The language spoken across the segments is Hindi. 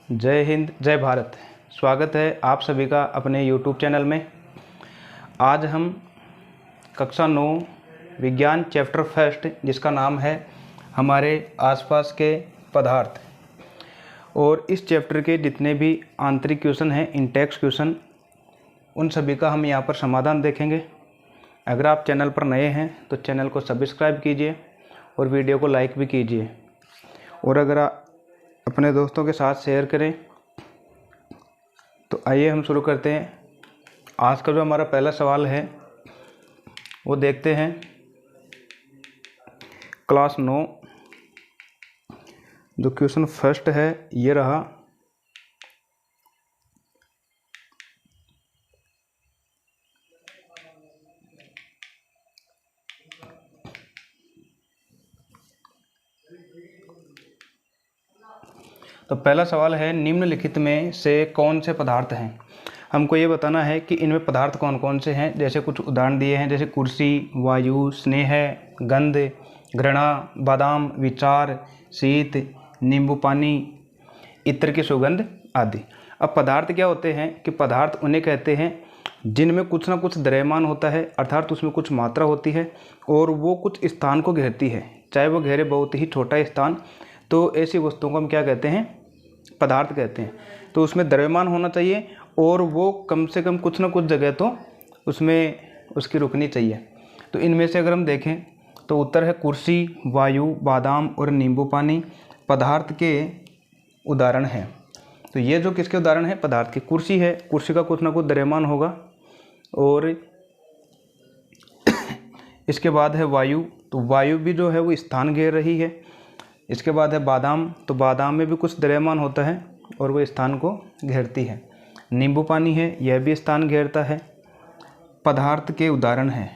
जय हिंद, जय भारत। स्वागत है आप सभी का अपने YouTube चैनल में। आज हम कक्षा 9 विज्ञान चैप्टर फर्स्ट, जिसका नाम है हमारे आसपास के पदार्थ, और इस चैप्टर के जितने भी आंतरिक क्वेश्चन हैं, इनटेक्स्ट क्वेश्चन, उन सभी का हम यहाँ पर समाधान देखेंगे। अगर आप चैनल पर नए हैं तो चैनल को सब्सक्राइब कीजिए और वीडियो को लाइक भी कीजिए, और अगर आप अपने दोस्तों के साथ शेयर करें। तो आइए हम शुरू करते हैं। आज का जो हमारा पहला सवाल है वो देखते हैं। क्लास 9 जो क्वेश्चन फर्स्ट है ये रहा। तो पहला सवाल है, निम्नलिखित में से कौन से पदार्थ हैं। हमको ये बताना है कि इनमें पदार्थ कौन कौन से हैं। जैसे कुछ उदाहरण दिए हैं, जैसे कुर्सी, वायु, स्नेह, गंध, घृणा, बादाम, विचार, शीत, नींबू पानी, इत्र की सुगंध आदि। अब पदार्थ क्या होते हैं कि पदार्थ उन्हें कहते हैं जिनमें कुछ ना कुछ द्रव्यमान होता है, अर्थात उसमें कुछ मात्रा होती है और वो कुछ स्थान को घेरती है, चाहे वो घेरे बहुत ही छोटा स्थान। तो ऐसी वस्तुओं को हम क्या कहते हैं? पदार्थ कहते हैं। तो उसमें द्रव्यमान होना चाहिए और वो कम से कम कुछ ना कुछ जगह तो उसमें उसकी रुकनी चाहिए। तो इनमें से अगर हम देखें तो उत्तर है कुर्सी, वायु, बादाम और नींबू पानी पदार्थ के उदाहरण हैं। तो ये जो किसके उदाहरण हैं? पदार्थ के। कुर्सी है, कुर्सी का कुछ ना कुछ द्रव्यमान होगा। और इसके बाद है वायु, तो वायु भी जो है वो स्थान घेर रही है। इसके बाद है बादाम, तो बादाम में भी कुछ द्रव्यमान होता है और वो स्थान को घेरती है। नींबू पानी है, यह भी स्थान घेरता है। पदार्थ के उदाहरण हैं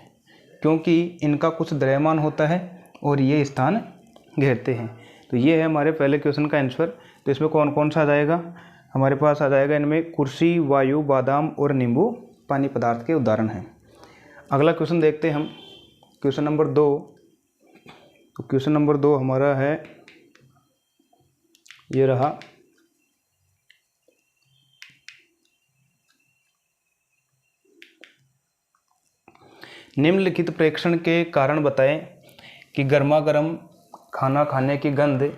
क्योंकि इनका कुछ द्रव्यमान होता है और ये स्थान घेरते हैं। तो ये है हमारे पहले क्वेश्चन का आंसर। तो इसमें कौन कौन सा आ जाएगा? हमारे पास आ जाएगा इनमें कुर्सी, वायु, बादाम और नींबू पानी पदार्थ के उदाहरण हैं। अगला क्वेश्चन देखते हैं हम, क्वेश्चन नंबर 2। तो क्वेश्चन नंबर 2 हमारा है, ये रहा। निम्नलिखित प्रेक्षण के कारण बताएं कि गर्मा गर्म खाना खाने की गंध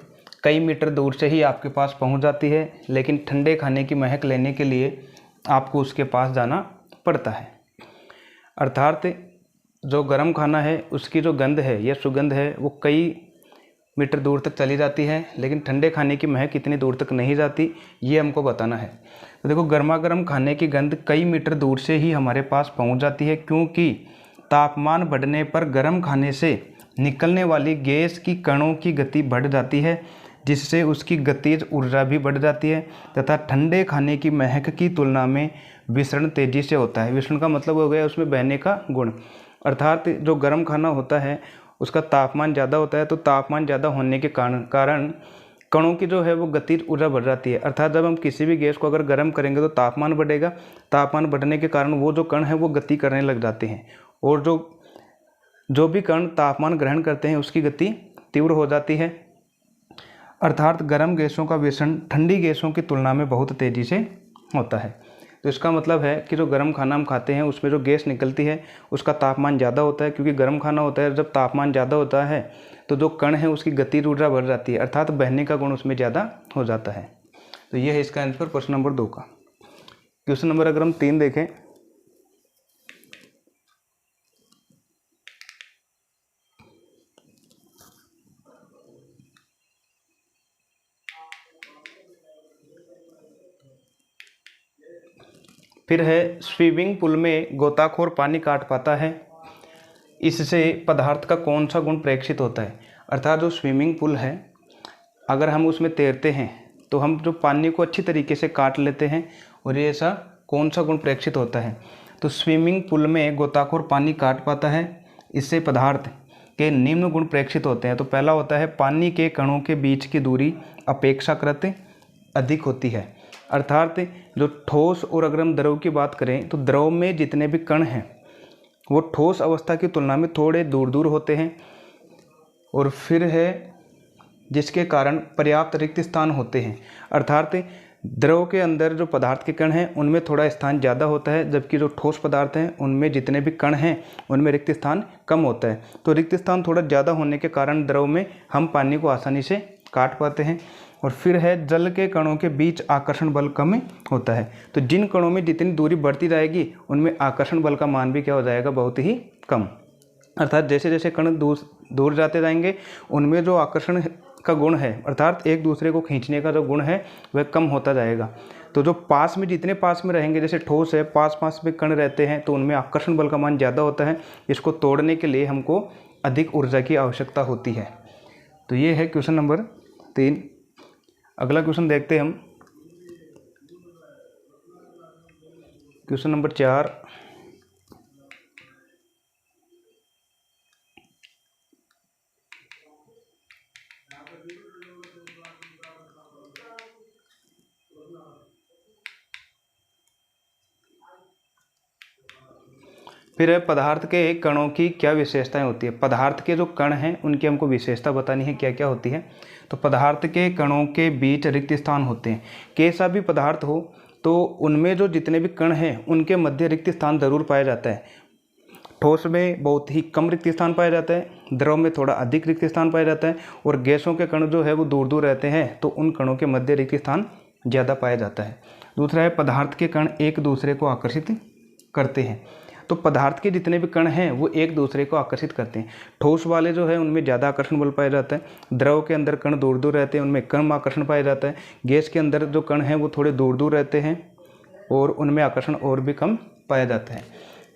कई मीटर दूर से ही आपके पास पहुंच जाती है, लेकिन ठंडे खाने की महक लेने के लिए आपको उसके पास जाना पड़ता है। अर्थात जो गर्म खाना है उसकी जो गंध है या सुगंध है वो कई मीटर दूर तक चली जाती है, लेकिन ठंडे खाने की महक इतनी दूर तक नहीं जाती, ये हमको बताना है। तो देखो, गर्मा गर्म खाने की गंध कई मीटर दूर से ही हमारे पास पहुंच जाती है, क्योंकि तापमान बढ़ने पर गर्म खाने से निकलने वाली गैस की कणों की गति बढ़ जाती है, जिससे उसकी गतिज ऊर्जा भी बढ़ जाती है, तथा ठंडे खाने की महक की तुलना में विसरण तेजी से होता है। विसरण का मतलब हो गया उसमें बहने का गुण। अर्थात जो गर्म खाना होता है उसका तापमान ज़्यादा होता है, तो तापमान ज़्यादा होने के कारण कणों की जो है वो गतिज ऊर्जा बढ़ जाती है। अर्थात जब हम किसी भी गैस को अगर गर्म करेंगे तो तापमान बढ़ेगा, तापमान बढ़ने के कारण वो जो कण है वो गति करने लग जाते हैं, और जो भी कण तापमान ग्रहण करते हैं उसकी गति तीव्र हो जाती है। अर्थात गर्म गैसों का विसरण ठंडी गैसों की तुलना में बहुत तेज़ी से होता है। तो इसका मतलब है कि जो गर्म खाना हम खाते हैं उसमें जो गैस निकलती है उसका तापमान ज़्यादा होता है, क्योंकि गर्म खाना होता है, जब तापमान ज़्यादा होता है तो जो कण है उसकी गतिज ऊर्जा बढ़ जाती है, अर्थात बहने का गुण उसमें ज़्यादा हो जाता है। तो ये है इसका आंसर प्रश्न नंबर 2 का। क्वेश्चन नंबर अगर हम 3 देखें, फिर है, स्विमिंग पूल में गोताखोर पानी काट पाता है, इससे पदार्थ का कौन सा गुण प्रेक्षित होता है। अर्थात जो स्विमिंग पूल है, अगर हम उसमें तैरते हैं तो हम जो पानी को अच्छी तरीके से काट लेते हैं, और ये ऐसा कौन सा गुण प्रेक्षित होता है। तो स्विमिंग पूल में गोताखोर पानी काट पाता है, इससे पदार्थ के निम्न गुण प्रेक्षित होते हैं। तो पहला होता है, पानी के कणों के बीच की दूरी अपेक्षाकृत अधिक होती है। अर्थात जो ठोस, और अगर हम द्रव की बात करें तो द्रव में जितने भी कण हैं वो ठोस अवस्था की तुलना में थोड़े दूर दूर होते हैं। और फिर है, जिसके कारण पर्याप्त रिक्त स्थान होते हैं। अर्थात द्रव के अंदर जो पदार्थ के कण हैं उनमें थोड़ा स्थान ज़्यादा होता है, जबकि जो ठोस पदार्थ हैं उनमें जितने भी कण हैं उनमें रिक्त स्थान कम होता है। तो रिक्त स्थान थोड़ा ज़्यादा होने के कारण द्रव में हम पानी को आसानी से काट पाते हैं। और फिर है जल के कणों के बीच आकर्षण बल कम होता है। तो जिन कणों में जितनी दूरी बढ़ती जाएगी उनमें आकर्षण बल का मान भी क्या हो जाएगा, बहुत ही कम। अर्थात जैसे जैसे कण दूर जाते जाएंगे उनमें जो आकर्षण का गुण है, अर्थात एक दूसरे को खींचने का जो गुण है वह कम होता जाएगा। तो जो पास में जितने पास में रहेंगे, जैसे ठोस है पास में कण रहते हैं तो उनमें आकर्षण बल का मान ज़्यादा होता है। इसको तोड़ने के लिए हमको अधिक ऊर्जा की आवश्यकता होती है। तो ये है क्वेश्चन नंबर 3। अगला क्वेश्चन देखते हैं हम, क्वेश्चन नंबर 4। फिर है पदार्थ के कणों की क्या विशेषताएं होती है। पदार्थ के जो कण हैं उनकी हमको विशेषता बतानी है, क्या क्या होती है। तो पदार्थ के कणों के बीच रिक्त स्थान होते हैं। कैसा भी पदार्थ हो तो उनमें जो जितने भी कण हैं उनके मध्य रिक्त स्थान जरूर पाया जाता है। ठोस में बहुत ही कम रिक्त स्थान पाया जाता है, द्रव में थोड़ा अधिक रिक्त स्थान पाया जाता है, और गैसों के कण जो है वो दूर दूर रहते हैं तो उन कणों के मध्य रिक्त स्थान ज़्यादा पाया जाता है। दूसरा है पदार्थ के कण एक दूसरे को आकर्षित करते हैं। तो पदार्थ के जितने भी कण हैं वो एक दूसरे को आकर्षित करते हैं। ठोस वाले जो है उनमें ज़्यादा आकर्षण बल पाया जाता है, द्रव के अंदर कण दूर दूर रहते हैं उनमें कम आकर्षण पाया जाता है, गैस के अंदर जो कण हैं वो थोड़े दूर दूर रहते हैं और उनमें आकर्षण और भी कम पाया जाता है।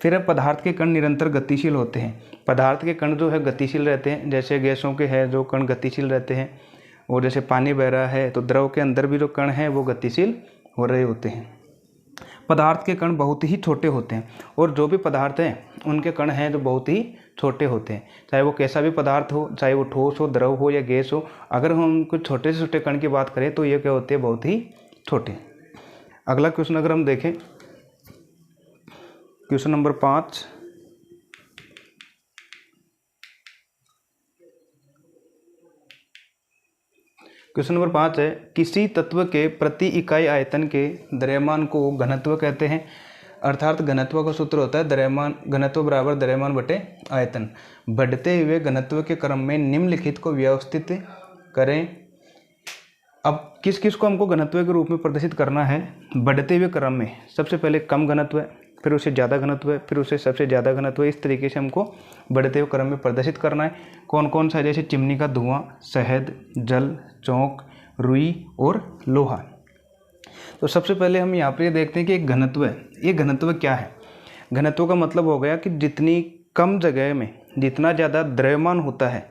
फिर पदार्थ के कण निरंतर गतिशील होते हैं। पदार्थ के कण जो है गतिशील रहते हैं, जैसे गैसों के हैं जो कण गतिशील रहते हैं, और जैसे पानी बह रहा है तो द्रव के अंदर भी जो कण हैं वो गतिशील हो रहे होते हैं। पदार्थ के कण बहुत ही छोटे होते हैं, और जो भी पदार्थ हैं उनके कण हैं जो बहुत ही छोटे होते हैं, चाहे वो कैसा भी पदार्थ हो, चाहे वो ठोस हो, द्रव हो या गैस हो। अगर हम कुछ छोटे से छोटे कण की बात करें तो ये क्या होते हैं, बहुत ही छोटे। अगला क्वेश्चन अगर हम देखें, क्वेश्चन नंबर 5। क्वेश्चन नंबर 5 है, किसी तत्व के प्रति इकाई आयतन के द्रव्यमान को घनत्व कहते हैं। अर्थात घनत्व का सूत्र होता है घनत्व बराबर द्रव्यमान बटे आयतन। बढ़ते हुए घनत्व के क्रम में निम्नलिखित को व्यवस्थित करें। अब किस किस को हमको घनत्व के रूप में प्रदर्शित करना है। बढ़ते हुए क्रम में सबसे पहले कम घनत्व है, फिर उसे ज़्यादा घनत्व है, फिर उसे सबसे ज़्यादा घनत्व है। इस तरीके से हमको बढ़ते हुए क्रम में प्रदर्शित करना है। कौन कौन सा, जैसे चिमनी का धुआं, शहद, जल, चौंक, रुई और लोहा। तो सबसे पहले हम यहाँ पर ये देखते हैं कि एक घनत्व है। ये घनत्व क्या है। घनत्व का मतलब हो गया कि जितनी कम जगह में जितना ज़्यादा द्रव्यमान होता है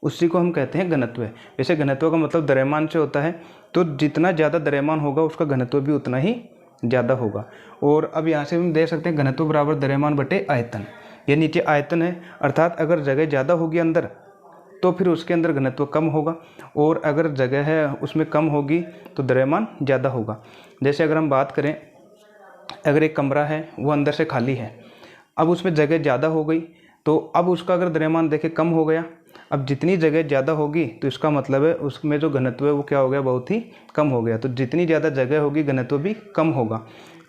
उसी को हम कहते हैं घनत्व। वैसे घनत्व का मतलब द्रव्यमान से होता है, तो जितना ज़्यादा द्रव्यमान होगा उसका घनत्व भी उतना ही ज़्यादा होगा। और अब यहाँ से हम देख सकते हैं घनत्व बराबर द्रव्यमान बटे आयतन। ये नीचे आयतन है, अर्थात अगर जगह ज़्यादा होगी अंदर तो फिर उसके अंदर घनत्व कम होगा, और अगर जगह है उसमें कम होगी तो द्रव्यमान ज़्यादा होगा। जैसे अगर हम बात करें, अगर एक कमरा है वो अंदर से खाली है, अब उसमें जगह ज़्यादा हो गई तो अब उसका अगर द्रव्यमान देखें कम हो गया। अब जितनी जगह ज़्यादा होगी तो इसका मतलब है उसमें जो घनत्व है वो क्या हो गया, बहुत ही कम हो गया। तो जितनी ज़्यादा जगह होगी घनत्व भी कम होगा।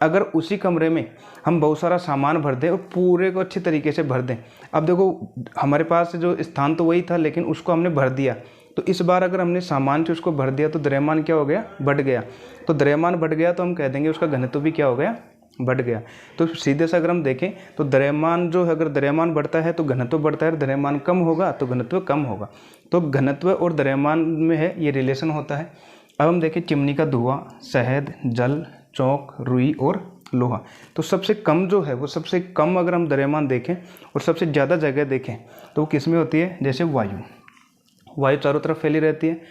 अगर उसी कमरे में हम बहुत सारा सामान भर दें और पूरे को अच्छे तरीके से भर दें, अब देखो हमारे पास जो स्थान तो वही था लेकिन उसको हमने भर दिया, तो इस बार अगर हमने सामान से उसको भर दिया तो द्रव्यमान क्या हो गया, बढ़ गया। तो द्रव्यमान बढ़ गया तो हम कह देंगे उसका घनत्व भी क्या हो गया, बढ़ गया। तो सीधे से अगर हम देखें तो द्रव्यमान जो है, अगर द्रव्यमान बढ़ता है तो घनत्व बढ़ता है, द्रव्यमान कम होगा तो घनत्व कम होगा। तो घनत्व और द्रव्यमान में है ये रिलेशन होता है। अब हम देखें चिमनी का धुआं, शहद, जल, चौक, रुई और लोहा। तो सबसे कम जो है वो सबसे कम अगर हम द्रव्यमान देखें और सबसे ज़्यादा जगह देखें तो वो किस में होती है, जैसे वायु चारों तरफ फैली रहती है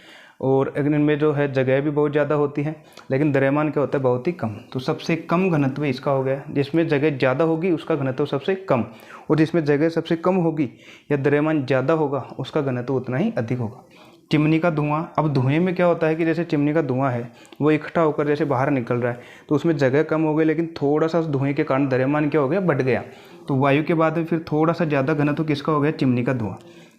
और इनमें जो है जगह भी बहुत ज़्यादा होती है, लेकिन द्रव्यमान क्या होता है, बहुत ही कम। तो सबसे कम घनत्व इसका हो गया। जिसमें जगह ज़्यादा होगी उसका घनत्व सबसे कम, और जिसमें जगह सबसे कम होगी या द्रव्यमान ज़्यादा होगा उसका घनत्व उतना ही अधिक होगा। चिमनी का धुआं, अब धुएं में क्या होता है कि जैसे चिमनी का धुआं है वो इकट्ठा होकर जैसे बाहर निकल रहा है तो उसमें जगह कम हो गई, लेकिन थोड़ा सा धुएं के कारण द्रव्यमान क्या हो गया, बढ़ गया। तो वायु के बाद में फिर थोड़ा सा ज़्यादा घनत्व किसका हो गया, चिमनी का धुआं।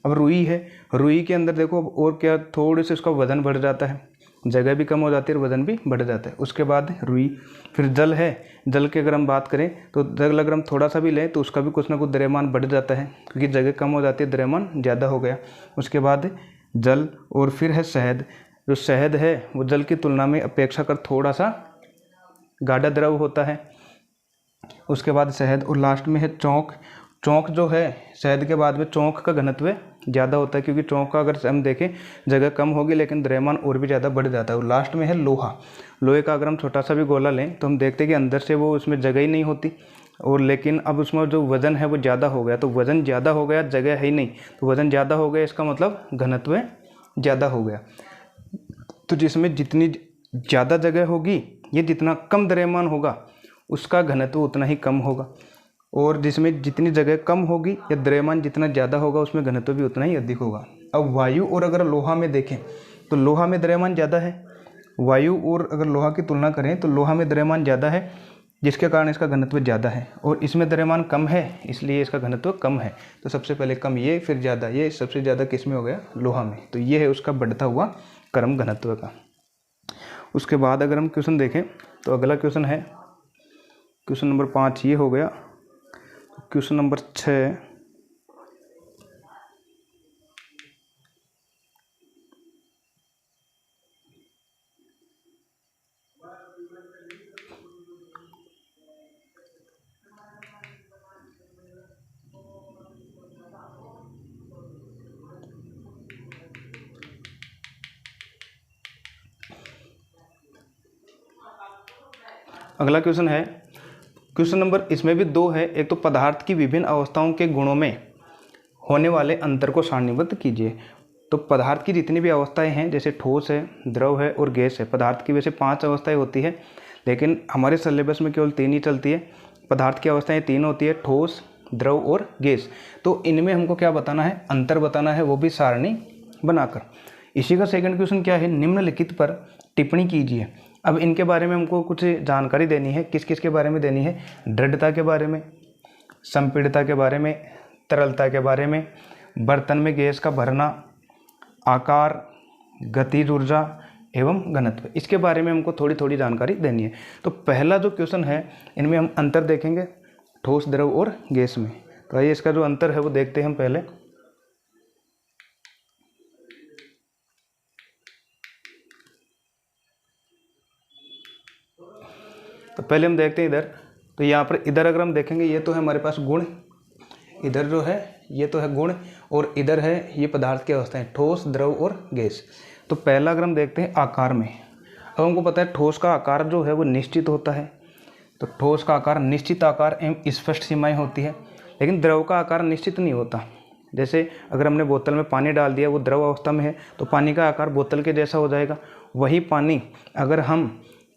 अब रुई है, रुई के अंदर देखो और क्या, थोड़े से उसका वजन बढ़ जाता है, जगह भी कम हो जाती है और वजन भी बढ़ जाता है। उसके बाद रुई। फिर जल है, जल की अगर हम बात करें तो जल अगर हम थोड़ा सा भी लें तो उसका भी कुछ ना कुछ द्रव्यमान बढ़ जाता है, क्योंकि जगह कम हो जाती है, द्रव्यमान ज़्यादा हो गया। उसके बाद जल, और फिर है शहद। जो शहद है वो जल की तुलना में अपेक्षाकृत थोड़ा सा गाढ़ा द्रव होता है। उसके बाद शहद, और लास्ट में है चौंक। चौंक जो है, शहद के बाद में चौंक का घनत्व ज़्यादा होता है, क्योंकि चौंक का अगर हम देखें जगह कम होगी लेकिन द्रव्यमान और भी ज़्यादा बढ़ जाता है। और लास्ट में है लोहा। लोहे का अगर हम छोटा सा भी गोला लें तो हम देखते हैं कि अंदर से वो उसमें जगह ही नहीं होती, और लेकिन अब उसमें जो वज़न है वो ज़्यादा हो गया। तो वज़न ज़्यादा हो गया, जगह है ही नहीं, तो वज़न ज़्यादा हो गया, इसका मतलब घनत्व ज़्यादा हो गया। तो जिसमें जितनी ज़्यादा जगह होगी, ये जितना कम द्रव्यमान होगा उसका घनत्व उतना ही कम होगा, और जिसमें जितनी जगह कम होगी या द्रव्यमान जितना ज़्यादा होगा उसमें घनत्व भी उतना ही अधिक होगा। अब वायु और अगर लोहा में देखें तो लोहा में द्रव्यमान ज़्यादा है। वायु और अगर लोहा की तुलना करें तो लोहा में द्रव्यमान ज़्यादा है, जिसके कारण इसका घनत्व ज़्यादा है, और इसमें द्रव्यमान कम है इसलिए इसका घनत्व कम है। तो सबसे पहले कम ये, फिर ज़्यादा ये, सबसे ज़्यादा किस में हो गया? लोहा में। तो ये है उसका बढ़ता हुआ क्रम घनत्व का। उसके बाद अगर हम क्वेश्चन देखें तो अगला क्वेश्चन है क्वेश्चन नंबर 5, ये हो गया। क्वेश्चन नंबर 6, अगला क्वेश्चन है क्वेश्चन नंबर, इसमें भी 2 है। एक तो पदार्थ की विभिन्न अवस्थाओं के गुणों में होने वाले अंतर को सारणीबद्ध कीजिए। तो पदार्थ की जितनी भी अवस्थाएं हैं, जैसे ठोस है, द्रव है और गैस है। पदार्थ की वैसे 5 अवस्थाएं होती है, लेकिन हमारे सिलेबस में केवल 3 ही चलती है। पदार्थ की अवस्थाएं 3 होती है, ठोस, द्रव और गैस। तो इनमें हमको क्या बताना है? अंतर बताना है, वो भी सारणी बनाकर। इसी का सेकंड क्वेश्चन क्या है? निम्नलिखित पर टिप्पणी कीजिए। अब इनके बारे में हमको कुछ जानकारी देनी है। किस किस के बारे में देनी है? दृढ़ता के बारे में, संपीड़ितता के बारे में, तरलता के बारे में, बर्तन में गैस का भरना, आकार, गतिज ऊर्जा एवं घनत्व, इसके बारे में हमको थोड़ी थोड़ी जानकारी देनी है। तो पहला जो क्वेश्चन है, इनमें हम अंतर देखेंगे ठोस, द्रव और गैस में। तो आइए इसका जो अंतर है वो देखते हैं हम पहले। तो पहले हम देखते हैं इधर। तो यहाँ पर इधर अगर हम देखेंगे, ये तो है हमारे पास गुण, इधर जो है ये तो है गुण, और इधर है ये पदार्थ की अवस्थाएं, ठोस, द्रव और गैस। तो पहला अगर हम देखते हैं आकार में। अब हमको पता है ठोस का आकार जो है वो निश्चित होता है। तो ठोस का आकार निश्चित आकार एवं स्पष्ट सीमाएं होती है, लेकिन द्रव का आकार निश्चित नहीं होता। जैसे अगर हमने बोतल में पानी डाल दिया, वो द्रव अवस्था में है, तो पानी का आकार बोतल के जैसा हो जाएगा। वही पानी अगर हम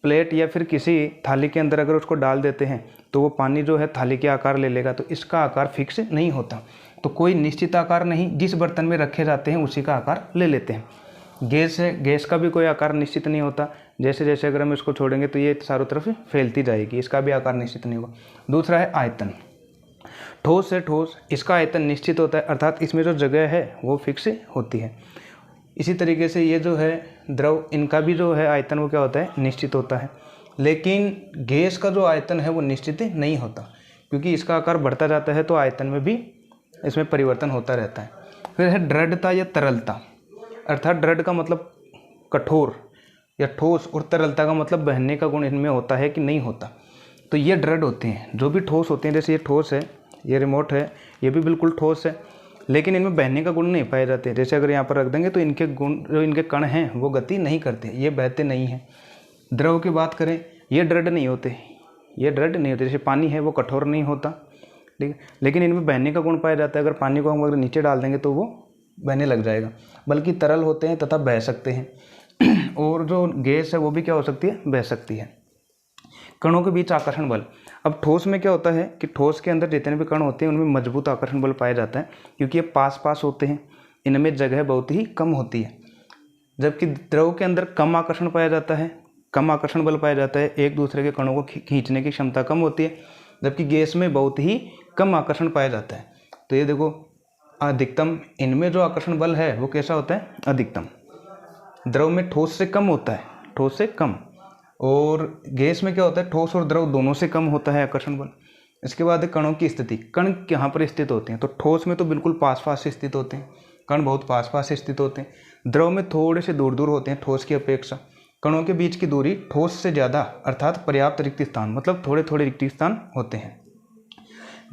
प्लेट या फिर किसी थाली के अंदर अगर उसको डाल देते हैं तो वो पानी जो है थाली के आकार ले लेगा। तो इसका आकार फिक्स नहीं होता। तो कोई निश्चित आकार नहीं, जिस बर्तन में रखे जाते हैं उसी का आकार ले लेते हैं। गैस है, गैस का भी कोई आकार निश्चित नहीं होता। जैसे जैसे अगर हम इसको छोड़ेंगे तो ये चारों तरफ फैलती जाएगी, इसका भी आकार निश्चित नहीं होगा। दूसरा है आयतन। ठोस है, ठोस, इसका आयतन निश्चित होता है, अर्थात इसमें जो जगह है वो फिक्स होती है। इसी तरीके से ये जो है द्रव, इनका भी जो है आयतन वो क्या होता है? निश्चित होता है। लेकिन गैस का जो आयतन है वो निश्चित नहीं होता, क्योंकि इसका आकार बढ़ता जाता है तो आयतन में भी इसमें परिवर्तन होता रहता है। फिर है दृढ़ता या तरलता, अर्थात दृढ़ का मतलब कठोर या ठोस, और तरलता का मतलब बहने का गुण इनमें होता है कि नहीं होता। तो ये दृढ़ होते हैं। जो भी ठोस होते हैं, जैसे ये ठोस है, ये रिमोट है, ये भी बिल्कुल ठोस है, लेकिन इनमें बहने का गुण नहीं पाए जाते। जैसे अगर यहाँ पर रख देंगे तो इनके गुण, जो इनके कण हैं वो गति नहीं करते, ये बहते नहीं हैं। द्रव की बात करें, ये दृढ़ नहीं होते, ये दृढ़ नहीं होते। जैसे पानी है वो कठोर नहीं होता, ठीक है, लेकिन इनमें बहने का गुण पाया जाता है। अगर पानी को हम अगर नीचे डाल देंगे तो वो बहने लग जाएगा, बल्कि तरल होते हैं तथा बह सकते हैं। और जो गैस है वो भी क्या हो सकती है? बह सकती है। कणों के बीच आकर्षण बल। अब ठोस में क्या होता है कि ठोस के अंदर जितने भी कण होते हैं उनमें मजबूत आकर्षण बल पाया जाता है, क्योंकि ये पास पास होते हैं, इनमें जगह बहुत ही कम होती है। जबकि द्रव के अंदर कम आकर्षण पाया जाता है, कम आकर्षण बल पाया जाता है, एक दूसरे के कणों को खींचने की क्षमता कम होती है। जबकि गैस में बहुत ही कम आकर्षण पाया जाता है। तो ये देखो, अधिकतम इनमें जो आकर्षण बल है वो कैसा होता है? अधिकतम। द्रव में ठोस से कम होता है, ठोस से कम। और गैस में क्या होता है, ठोस और द्रव दोनों से कम होता है आकर्षण बल। इसके बाद है कणों की स्थिति। कण कहाँ पर स्थित होते हैं, तो ठोस में तो बिल्कुल पास पास से स्थित होते हैं, कण बहुत पास पास से स्थित होते हैं। द्रव में थोड़े से दूर दूर होते हैं ठोस की अपेक्षा। कणों के बीच की दूरी ठोस से ज़्यादा, अर्थात पर्याप्त रिक्त स्थान, मतलब थोड़े थोड़े रिक्त स्थान होते हैं।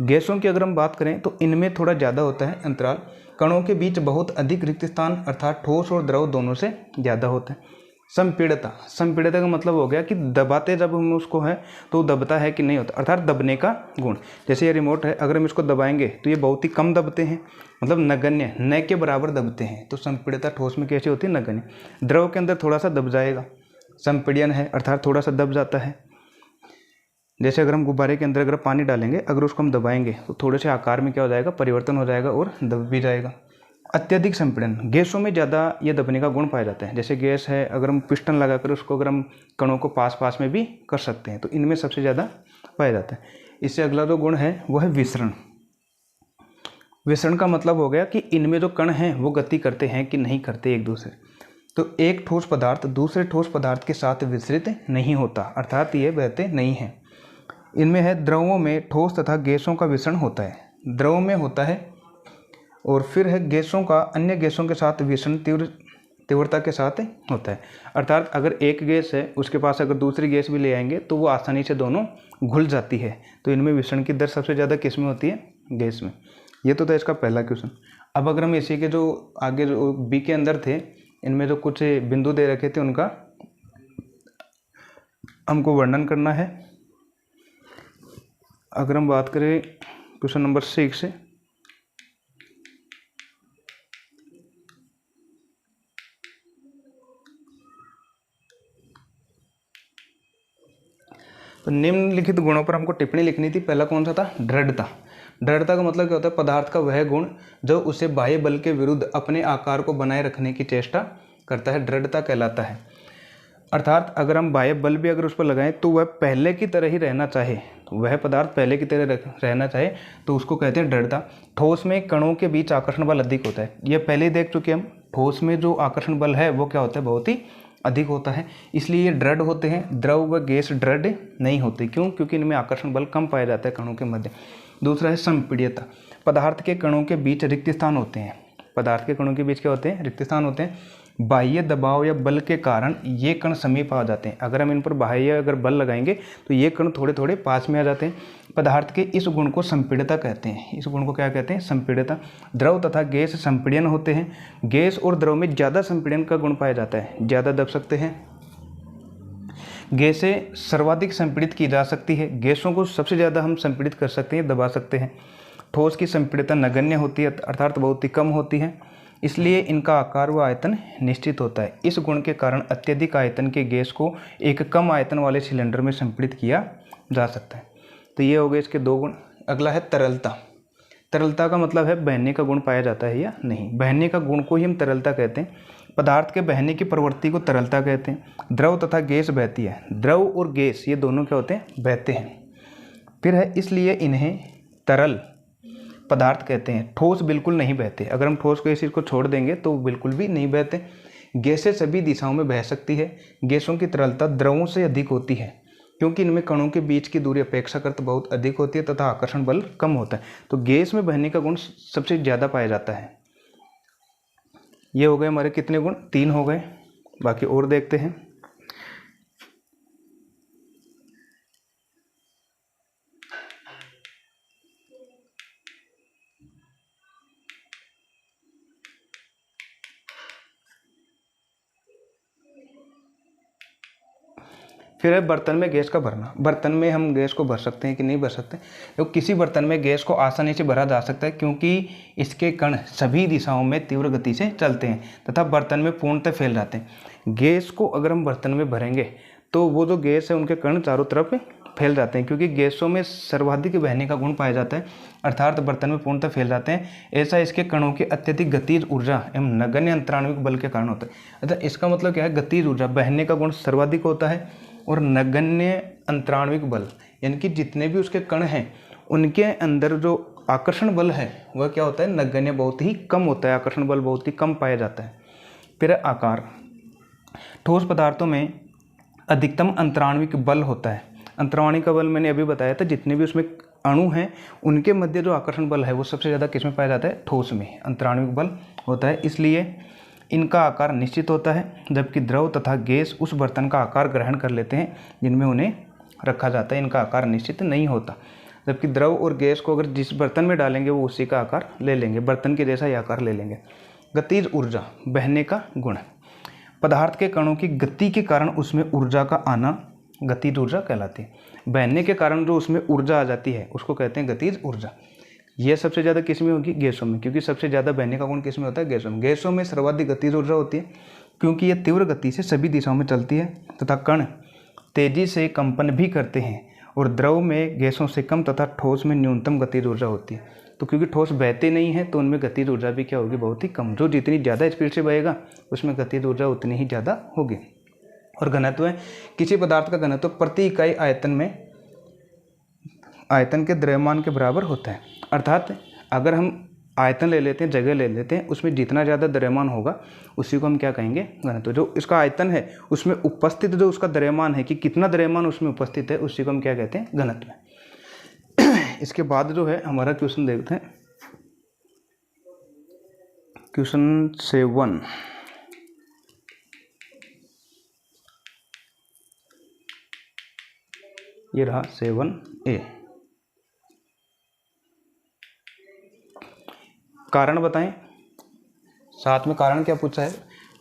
गैसों की अगर हम बात करें तो इनमें थोड़ा ज़्यादा होता है अंतराल। कणों के बीच बहुत अधिक रिक्त स्थान, अर्थात ठोस और द्रव दोनों से ज़्यादा होते हैं। संपीड़ितता, संपीड़ितता का मतलब हो गया कि दबाते जब हम उसको है तो दबता है कि नहीं होता, अर्थात दबने का गुण। जैसे ये रिमोट है, अगर हम इसको दबाएंगे तो ये बहुत ही कम दबते हैं, मतलब नगण्य, न के बराबर दबते हैं। तो संपीड़ितता ठोस में कैसी होती है, नगण्य। द्रव के अंदर थोड़ा सा दब जाएगा, संपीड़न है अर्थात थोड़ा सा दब जाता है। जैसे अगर हम गुब्बारे के अंदर अगर पानी डालेंगे, अगर उसको हम दबाएंगे तो थोड़े से आकार में क्या हो जाएगा, परिवर्तन हो जाएगा और दब भी जाएगा। अत्यधिक संपीड़न, गैसों में ज़्यादा ये दबने का गुण पाया जाता है। जैसे गैस है, अगर हम पिस्टन लगाकर उसको अगर हम कणों को पास पास में भी कर सकते हैं, तो इनमें सबसे ज़्यादा पाया जाता है। इससे अगला जो गुण है वो है विसरण। विसरण का मतलब हो गया कि इनमें जो कण हैं वो गति करते हैं कि नहीं करते एक दूसरे। तो एक ठोस पदार्थ दूसरे ठोस पदार्थ के साथ विसरित नहीं होता, अर्थात ये बहते नहीं हैं। इनमें है द्रवों में ठोस तथा गैसों का विसरण होता है, द्रव में होता है। और फिर है गैसों का अन्य गैसों के साथ विसरण तीव्रता के साथ होता है, अर्थात अगर एक गैस है उसके पास अगर दूसरी गैस भी ले आएंगे तो वो आसानी से दोनों घुल जाती है। तो इनमें विसरण की दर सबसे ज़्यादा किस में होती है, गैस में। ये तो था इसका पहला क्वेश्चन। अब अगर हम इसी के जो आगे जो बी के अंदर थे, इनमें जो कुछ बिंदु दे रखे थे उनका हमको वर्णन करना है। अगर हम बात करें क्वेश्चन नंबर 6 से, तो निम्नलिखित गुणों पर हमको टिप्पणी लिखनी थी। पहला कौन सा था, दृढ़ता। दृढ़ता का मतलब क्या होता है, पदार्थ का वह गुण जो उसे बाह्य बल के विरुद्ध अपने आकार को बनाए रखने की चेष्टा करता है, दृढ़ता कहलाता है। अर्थात अगर हम बाह्य बल भी अगर उस पर लगाएं तो वह पहले की तरह ही रहना चाहे, तो वह पदार्थ पहले की तरह रहना चाहे तो उसको कहते हैं दृढ़ता। ठोस में कणों के बीच आकर्षण बल अधिक होता है, यह पहले ही देख चुके हम। ठोस में जो आकर्षण बल है वो क्या होता है, बहुत ही अधिक होता है, इसलिए ये दृढ़ होते हैं। द्रव व गैस दृढ़ नहीं होते, क्यों, क्योंकि इनमें आकर्षण बल कम पाया जाता है कणों के मध्य। दूसरा है संपीड्यता। पदार्थ के कणों के बीच रिक्त स्थान होते हैं, पदार्थ के कणों के बीच क्या होते हैं, रिक्त स्थान होते हैं। बाह्य दबाव या बल के कारण ये कण समीप आ जाते हैं। अगर हम इन पर बाह्य अगर बल लगाएंगे तो ये कण थोड़े थोड़े पास में आ जाते हैं। पदार्थ के इस गुण को संपीड्यता कहते हैं। इस गुण को क्या कहते हैं, संपीड्यता। द्रव तथा गैस संपीड़न होते हैं। गैस और द्रव में ज़्यादा संपीड़न का गुण पाया जाता है, ज़्यादा दब सकते हैं। गैसें सर्वाधिक संपीड़ित की जा सकती है, गैसों को सबसे ज़्यादा हम संपीड़ित कर सकते हैं, दबा सकते हैं। ठोस की संपीड़ितता नगण्य होती है, अर्थात बहुत ही कम होती है, इसलिए इनका आकार व आयतन निश्चित होता है। इस गुण के कारण अत्यधिक आयतन के गैस को एक कम आयतन वाले सिलेंडर में संपीड़ित किया जा सकता है। तो ये हो गए इसके दो गुण। अगला है तरलता। तरलता का मतलब है बहने का गुण पाया जाता है या नहीं। बहने का गुण को ही हम तरलता कहते हैं। पदार्थ के बहने की प्रवृत्ति को तरलता कहते हैं। द्रव तथा गैस बहती है, द्रव और गैस ये दोनों क्या होते हैं, बहते हैं। फिर है इसलिए इन्हें तरल पदार्थ कहते हैं। ठोस बिल्कुल नहीं बहते, अगर हम ठोस को इस चीज़ को छोड़ देंगे तो बिल्कुल भी नहीं बहते। गैसें सभी दिशाओं में बह सकती है। गैसों की तरलता द्रवों से अधिक होती है, क्योंकि इनमें कणों के बीच की दूरी अपेक्षाकृत बहुत अधिक होती है तथा आकर्षण बल कम होता है। तो गैस में बहने का गुण सबसे ज़्यादा पाया जाता है। ये हो गए हमारे कितने गुण, 3 हो गए। बाकी और देखते हैं। फिर है बर्तन में गैस का भरना। बर्तन में हम गैस को भर सकते हैं कि नहीं भर सकते, तो किसी बर्तन में गैस को आसानी से भरा जा सकता है, क्योंकि इसके कण सभी दिशाओं में तीव्र गति से चलते हैं तथा बर्तन में पूर्णतः फैल जाते हैं। गैस को अगर हम बर्तन में भरेंगे तो वो जो गैस है उनके कण चारों तरफ फैल जाते हैं, क्योंकि गैसों में सर्वाधिक बहने का गुण पाया जाता है, अर्थात बर्तन में पूर्णतः फैल जाते हैं। ऐसा इसके कणों की अत्यधिक गतिज ऊर्जा एवं नगण्य अंतराण्विक बल के कारण होता है। अच्छा, इसका मतलब क्या है, गतिज ऊर्जा, बहने का गुण सर्वाधिक होता है, और नगण्य अंतराण्विक बल यानी कि जितने भी उसके कण हैं उनके अंदर जो आकर्षण बल है वह क्या होता है, नगण्य, बहुत ही कम होता है, आकर्षण बल बहुत ही कम पाया जाता है। फिर आकार। ठोस पदार्थों में अधिकतम अंतराण्विक बल होता है। अंतराण्विक बल मैंने अभी बताया था, जितने भी उसमें अणु हैं उनके मध्य जो आकर्षण बल है वो सबसे ज़्यादा किस में पाया जाता है? ठोस में अंतराण्विक बल होता है। इसलिए इनका आकार निश्चित होता है, जबकि द्रव तथा गैस उस बर्तन का आकार ग्रहण कर लेते हैं जिनमें उन्हें रखा जाता है। इनका आकार निश्चित नहीं होता, जबकि द्रव और गैस को अगर जिस बर्तन में डालेंगे वो उसी का आकार ले लेंगे, बर्तन के जैसा ही आकार ले लेंगे। गतिज ऊर्जा, बहने का गुण। पदार्थ के कणों की गति के कारण उसमें ऊर्जा का आना गतिज ऊर्जा कहलाती है। बहने के कारण जो उसमें ऊर्जा आ जाती है उसको कहते हैं गतिज ऊर्जा। यह सबसे ज़्यादा किस में होगी? गैसों में, क्योंकि सबसे ज़्यादा बहने का गुण किस में होता है? गैसों में। गैसों में सर्वाधिक गतिज ऊर्जा होती है, क्योंकि यह तीव्र गति से सभी दिशाओं में चलती है तथा कण तेजी से कंपन भी करते हैं। और द्रव में गैसों से कम तथा ठोस में न्यूनतम गतिज ऊर्जा होती है। तो क्योंकि ठोस बहते नहीं है तो उनमें गतिज ऊर्जा भी क्या होगी? बहुत ही कम। जो जितनी ज़्यादा स्पीड से बहेगा उसमें गतिज ऊर्जा उतनी ही ज़्यादा होगी। और घनत्व है, किसी पदार्थ का घनत्व प्रति इकाई आयतन में आयतन के द्रव्यमान के बराबर होता है। अर्थात अगर हम आयतन ले लेते हैं, जगह ले लेते हैं, उसमें जितना ज़्यादा द्रव्यमान होगा उसी को हम क्या कहेंगे? घनत्व। जो इसका आयतन है उसमें उपस्थित जो उसका द्रव्यमान है कि कितना द्रव्यमान उसमें उपस्थित है उसी को हम क्या कहते हैं? घनत्व। इसके बाद जो है हमारा क्वेश्चन देखते हैं, क्वेश्चन 7। ये रहा 7A। कारण बताएं। साथ में कारण क्या पूछा है?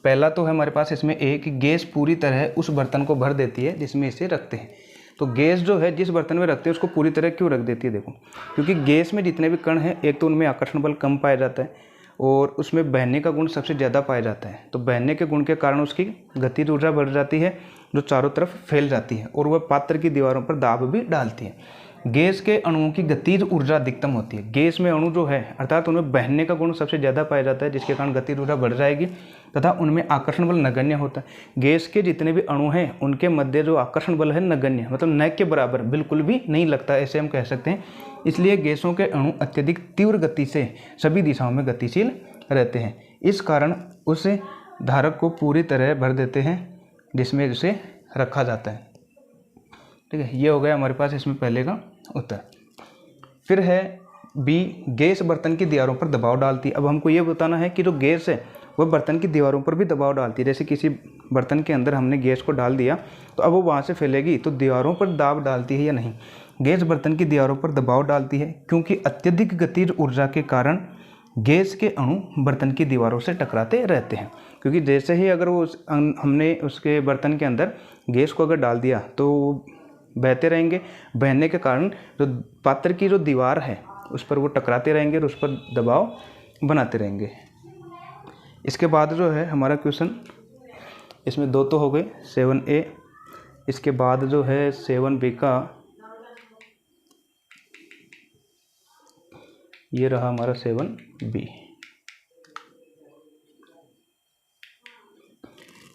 पहला तो है हमारे पास इसमें ए कि गैस पूरी तरह उस बर्तन को भर देती है जिसमें इसे रखते हैं। तो गैस जो है जिस बर्तन में रखते हैं उसको पूरी तरह क्यों रख देती है? देखो, क्योंकि गैस में जितने भी कण हैं, एक तो उनमें आकर्षण बल कम पाया जाता है और उसमें बहने का गुण सबसे ज़्यादा पाया जाता है। तो बहने के गुण के कारण उसकी गतिज ऊर्जा बढ़ जाती है जो चारों तरफ फैल जाती है और वह पात्र की दीवारों पर दाब भी डालती है। गैस के अणुओं की गतिज ऊर्जा अधिकतम होती है। गैस में अणु जो है अर्थात उनमें बहने का गुण सबसे ज़्यादा पाया जाता है, जिसके कारण गतिज ऊर्जा बढ़ जाएगी तथा उनमें आकर्षण बल नगण्य होता है। गैस के जितने भी अणु हैं उनके मध्य जो आकर्षण बल है नगण्य, मतलब न के बराबर, बिल्कुल भी नहीं लगता, ऐसे हम कह सकते हैं। इसलिए गैसों के अणु अत्यधिक तीव्र गति से सभी दिशाओं में गतिशील रहते हैं। इस कारण उस धारक को पूरी तरह भर देते हैं जिसमें उसे रखा जाता है। ठीक है, ये हो गया हमारे पास इसमें पहले का उत्तर। फिर है बी, गैस बर्तन की दीवारों पर दबाव डालती है। अब हमको ये बताना है कि जो गैस है वह बर्तन की दीवारों पर भी दबाव डालती है। जैसे किसी बर्तन के अंदर हमने गैस को डाल दिया तो अब वो वहाँ से फैलेगी, तो दीवारों पर दाब डालती है या नहीं? गैस बर्तन की दीवारों पर दबाव डालती है, क्योंकि अत्यधिक गतिज ऊर्जा के कारण गैस के अणु बर्तन की दीवारों से टकराते रहते हैं। क्योंकि जैसे ही अगर वो हमने उसके बर्तन के अंदर गैस को अगर डाल दिया तो बहते रहेंगे, बहने के कारण जो पात्र की जो दीवार है उस पर वो टकराते रहेंगे और उस पर दबाव बनाते रहेंगे। इसके बाद जो है हमारा क्वेश्चन, इसमें दो तो हो गए 7A। इसके बाद जो है 7B का ये रहा हमारा 7B।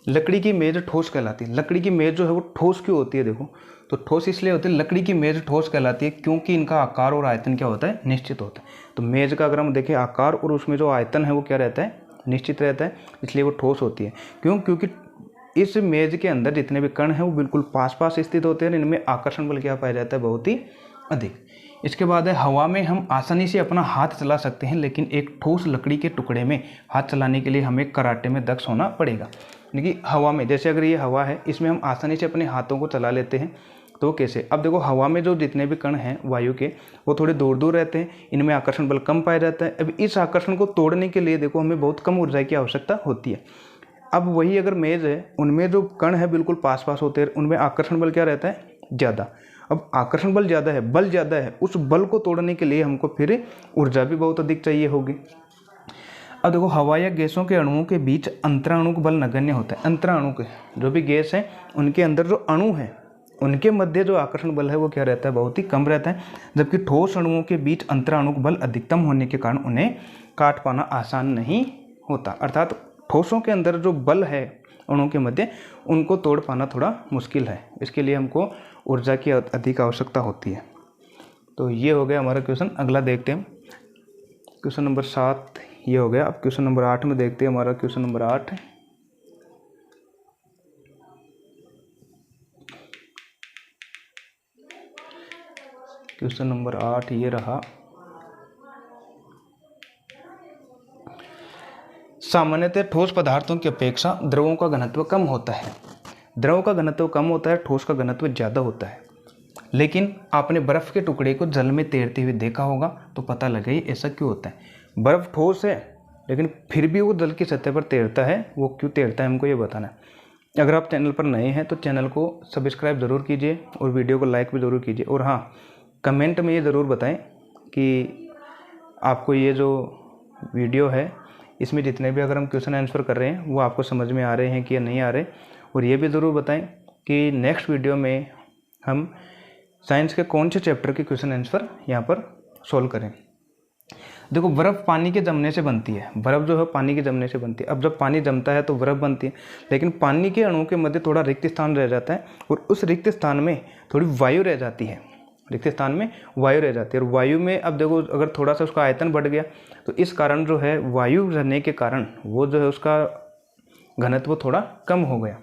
लकड़ी की मेज ठोस कहलाती है। लकड़ी की मेज जो है वो ठोस क्यों होती है? देखो, तो ठोस इसलिए होती है, लकड़ी की मेज ठोस कहलाती है क्योंकि इनका आकार और आयतन क्या होता है? निश्चित होता है। तो मेज का अगर हम देखें आकार और उसमें जो आयतन है वो क्या रहता है? निश्चित रहता है, इसलिए वो ठोस होती है। क्यों? क्योंकि इस मेज के अंदर जितने भी कण हैं वो बिल्कुल पास पास स्थित होते हैं, इनमें आकर्षण बल क्या पाया जाता है? बहुत ही अधिक। इसके बाद है हवा में हम आसानी से अपना हाथ चला सकते हैं, लेकिन एक ठोस लकड़ी के टुकड़े में हाथ चलाने के लिए हमें कराटे में दक्ष होना पड़ेगा। यानी कि हवा में, जैसे अगर ये हवा है इसमें हम आसानी से अपने हाथों को चला लेते हैं, तो कैसे? अब देखो, हवा में जो जितने भी कण हैं वायु के वो थोड़े दूर दूर रहते हैं, इनमें आकर्षण बल कम पाया जाता है। अब इस आकर्षण को तोड़ने के लिए देखो हमें बहुत कम ऊर्जा की आवश्यकता होती है। अब वही अगर मेज है, उनमें जो कण है बिल्कुल पास पास होते हैं, उनमें आकर्षण बल क्या रहता है? ज़्यादा। अब आकर्षण बल ज़्यादा है, बल ज़्यादा है, उस बल को तोड़ने के लिए हमको फिर ऊर्जा भी बहुत अधिक चाहिए होगी। अब देखो, हवा या गैसों के अणुओं के बीच अंतराणुक बल नगण्य होता है। अंतराणु के जो भी गैस है उनके अंदर जो अणु है उनके मध्य जो आकर्षण बल है वो क्या रहता है? बहुत ही कम रहता है। जबकि ठोस अणुओं के बीच अंतराणुक बल अधिकतम होने के कारण उन्हें काट पाना आसान नहीं होता। अर्थात ठोसों के अंदर जो बल है अणुओं के मध्य, उनको तोड़ पाना थोड़ा मुश्किल है। इसके लिए हमको ऊर्जा की अधिक आवश्यकता होती है। तो ये हो गया हमारा क्वेश्चन। अगला देखते हैं, क्वेश्चन नंबर 7 ये हो गया। अब क्वेश्चन नंबर 8 में देखते हैं। हमारा क्वेश्चन नंबर 8 क्वेश्चन नंबर 8 ये रहा। सामान्यतः ठोस पदार्थों की अपेक्षा द्रवों का घनत्व कम होता है। द्रव का घनत्व कम होता है, ठोस का घनत्व ज़्यादा होता है। लेकिन आपने बर्फ़ के टुकड़े को जल में तैरते हुए देखा होगा तो पता लगे ऐसा क्यों होता है। बर्फ़ ठोस है लेकिन फिर भी वो जल की सतह पर तैरता है, वो क्यों तैरता है हमको ये बताना है। अगर आप चैनल पर नए हैं तो चैनल को सब्सक्राइब ज़रूर कीजिए और वीडियो को लाइक भी ज़रूर कीजिए। और हाँ, कमेंट में ये ज़रूर बताएं कि आपको ये जो वीडियो है इसमें जितने भी अगर हम क्वेश्चन आंसर कर रहे हैं वो आपको समझ में आ रहे हैं कि या नहीं आ रहे। और ये भी ज़रूर बताएं कि नेक्स्ट वीडियो में हम साइंस के कौन से चैप्टर के क्वेश्चन आंसर यहाँ पर सॉल्व करें। देखो, बर्फ़ पानी के जमने से बनती है। बर्फ़ जो है पानी के जमने से बनती है। अब जब पानी जमता है तो बर्फ़ बनती है, लेकिन पानी के अणुओं के मध्य थोड़ा रिक्त स्थान रह जाता है और उस रिक्त स्थान में थोड़ी वायु रह जाती है। रिक्त स्थान में वायु रह जाती है और वायु में अब देखो अगर थोड़ा सा उसका आयतन बढ़ गया तो इस कारण जो है वायु रहने के कारण वो जो है उसका घनत्व थोड़ा कम हो गया।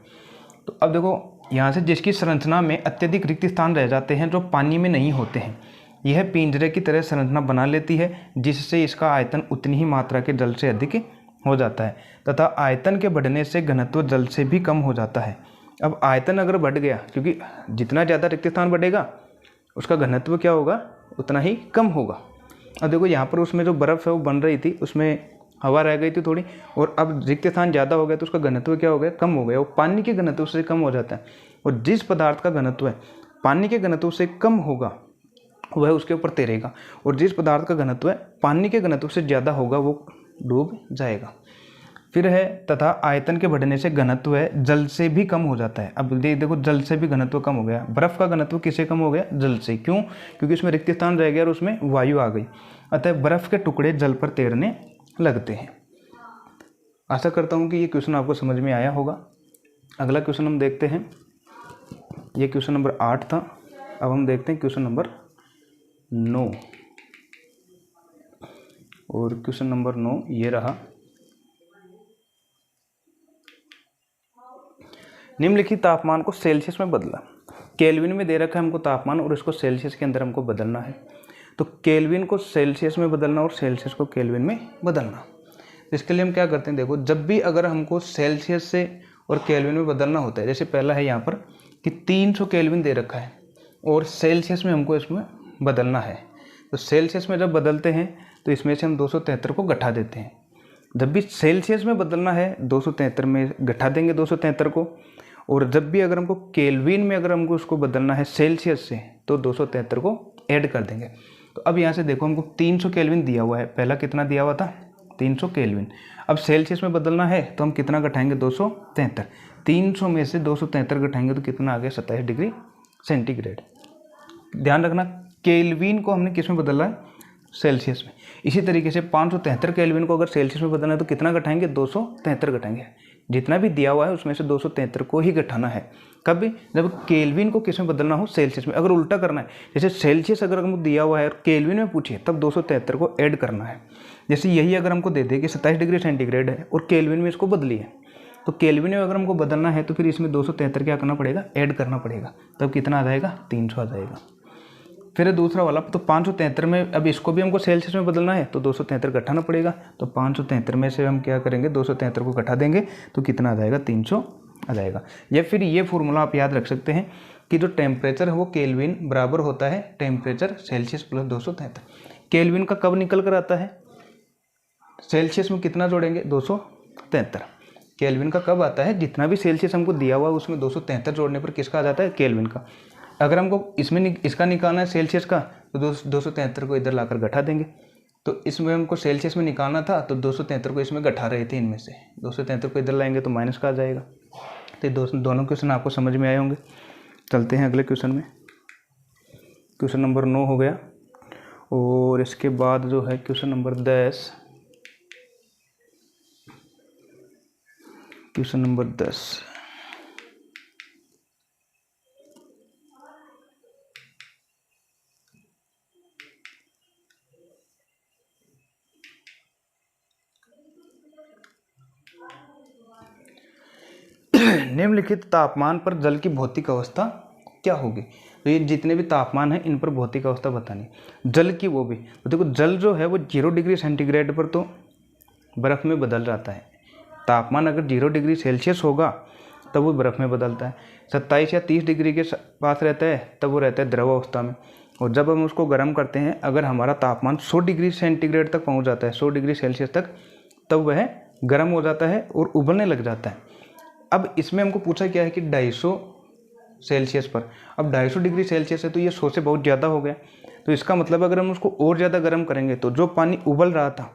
तो अब देखो यहाँ से जिसकी संरचना में अत्यधिक रिक्त स्थान रह जाते हैं जो पानी में नहीं होते हैं, यह पिंजरे की तरह संरचना बना लेती है जिससे इसका आयतन उतनी ही मात्रा के जल से अधिक हो जाता है तथा आयतन के बढ़ने से घनत्व जल से भी कम हो जाता है। अब आयतन अगर बढ़ गया, क्योंकि जितना ज़्यादा रिक्त स्थान बढ़ेगा उसका घनत्व क्या होगा, उतना ही कम होगा। अब देखो यहाँ पर उसमें जो बर्फ़ है वो बन रही थी, उसमें हवा रह गई थी थोड़ी, और अब रिक्त स्थान ज़्यादा हो गया तो उसका घनत्व क्या हो गया, कम हो गया। वो पानी के घनत्व से कम हो जाता है और जिस पदार्थ का घनत्व है पानी के घनत्व से कम होगा वह उसके ऊपर तैरेगा और जिस पदार्थ का घनत्व है पानी के घनत्व से ज़्यादा होगा वो डूब जाएगा। फिर है तथा आयतन के बढ़ने से घनत्व है जल से भी कम हो जाता है। अब देखो जल से भी घनत्व कम हो गया। बर्फ़ का घनत्व किससे कम हो गया, जल से। क्यों? क्योंकि उसमें रिक्त स्थान रह गया और उसमें वायु आ गई, अतः बर्फ़ के टुकड़े जल पर तैरने लगते हैं। आशा करता हूँ कि ये क्वेश्चन आपको समझ में आया होगा। अगला क्वेश्चन हम देखते हैं। ये क्वेश्चन नंबर 8 था। अब हम देखते हैं क्वेश्चन नंबर 9। और क्वेश्चन नंबर 9 ये रहा। निम्नलिखित तापमान को सेल्सियस में बदला। केल्विन में दे रखा है हमको तापमान और इसको सेल्सियस के अंदर हमको बदलना है। तो केल्विन को सेल्सियस में बदलना और सेल्सियस को केल्विन में बदलना। इसके लिए हम क्या करते हैं, देखो जब भी अगर हमको सेल्सियस से और केल्विन में बदलना होता है, जैसे पहला है यहाँ पर कि 300 केल्विन दे रखा है और सेल्सियस में हमको इसमें बदलना है। तो सेल्सियस में जब बदलते हैं तो इसमें से हम 273 को घटा देते हैं। जब भी सेल्सियस में बदलना है 273 में घटा देंगे 273 को, और जब भी अगर हमको केल्विन में अगर हमको उसको बदलना है सेल्सियस से तो 273 को ऐड कर देंगे। तो अब यहाँ से देखो हमको 300 केल्विन दिया हुआ है, पहला कितना दिया हुआ था 300 केल्विन। अब सेल्सियस में बदलना है तो हम कितना घटाएंगे 273। 300 में से 273 घटाएंगे तो कितना आ गया 27 डिग्री सेंटीग्रेड। ध्यान रखना केल्विन को हमने किस में बदला है, सेल्सियस में। इसी तरीके से 573 केल्विन को अगर सेल्सियस में बदलना है तो कितना घटाएंगे 273 घटाएंगे। जितना भी दिया हुआ है उसमें से 273 को ही घटाना है। कभी जब केल्विन को किस में बदलना हो, सेल्सियस में। अगर उल्टा करना है, जैसे सेल्सियस अगर हमको दिया हुआ है और केल्विन में पूछे तब 273 को ऐड करना है। जैसे यही अगर हमको दे दे कि 27 डिग्री सेंटीग्रेड है और केल्विन में इसको बदली है, तो केल्विन में अगर हमको बदलना है तो फिर इसमें 273 क्या करना पड़ेगा, ऐड करना पड़ेगा। तब कितना आ जाएगा 300 आ जाएगा। फिर दूसरा वाला तो 573 में अब इसको भी हमको सेल्सियस में बदलना है तो 273 घटाना पड़ेगा। तो 573 में से हम क्या करेंगे 273 को घटा देंगे तो कितना आ जाएगा 300 आ जाएगा। या फिर ये फॉर्मूला आप याद रख सकते हैं कि जो टेम्परेचर है वो केल्विन बराबर होता है टेम्परेचर सेल्सियस प्लस 273। केल्विन का कब निकल कर आता है, सेल्सियस में कितना जोड़ेंगे 273। केल्विन का कब आता है, जितना भी सेल्सियस हमको दिया हुआ है उसमें 273 जोड़ने पर किसका आ जाता है, केल्विन का। अगर हमको इसमें इसका निकालना है सेल्सियस का तो 273 को इधर लाकर घटा देंगे। तो इसमें हमको सेल्सियस में निकालना था तो 273 को इसमें घटा रहे थे, इनमें से 273 को इधर लाएंगे तो माइनस का आ जाएगा। तो दोनों क्वेश्चन आपको समझ में आए होंगे। चलते हैं अगले क्वेश्चन में। क्वेश्चन नंबर 9 हो गया और इसके बाद जो है क्वेश्चन नंबर 10। क्वेश्चन नंबर 10 निम्नलिखित तापमान पर जल की भौतिक अवस्था क्या होगी। तो ये जितने भी तापमान है इन पर भौतिक अवस्था बतानी। जल की वो भी, तो देखो जल जो है वो 0 डिग्री सेंटीग्रेड पर तो बर्फ़ में बदल जाता है। तापमान अगर 0 डिग्री सेल्सियस होगा तब वो बर्फ़ में बदलता है। 27 या 30 डिग्री के पास रहता है तब वो रहता है द्रव अवस्था में। और जब हम उसको गर्म करते हैं, अगर हमारा तापमान 100 डिग्री सेंटीग्रेड तक पहुंच जाता है, 100 डिग्री सेल्सियस तक, तब वह गर्म हो जाता है और उबलने लग जाता है। अब इसमें हमको पूछा क्या है कि 250 सेल्सियस पर। अब 250 डिग्री सेल्सियस है तो ये 100 से बहुत ज़्यादा हो गया। तो इसका मतलब अगर हम उसको और ज़्यादा गर्म करेंगे तो जो पानी उबल रहा था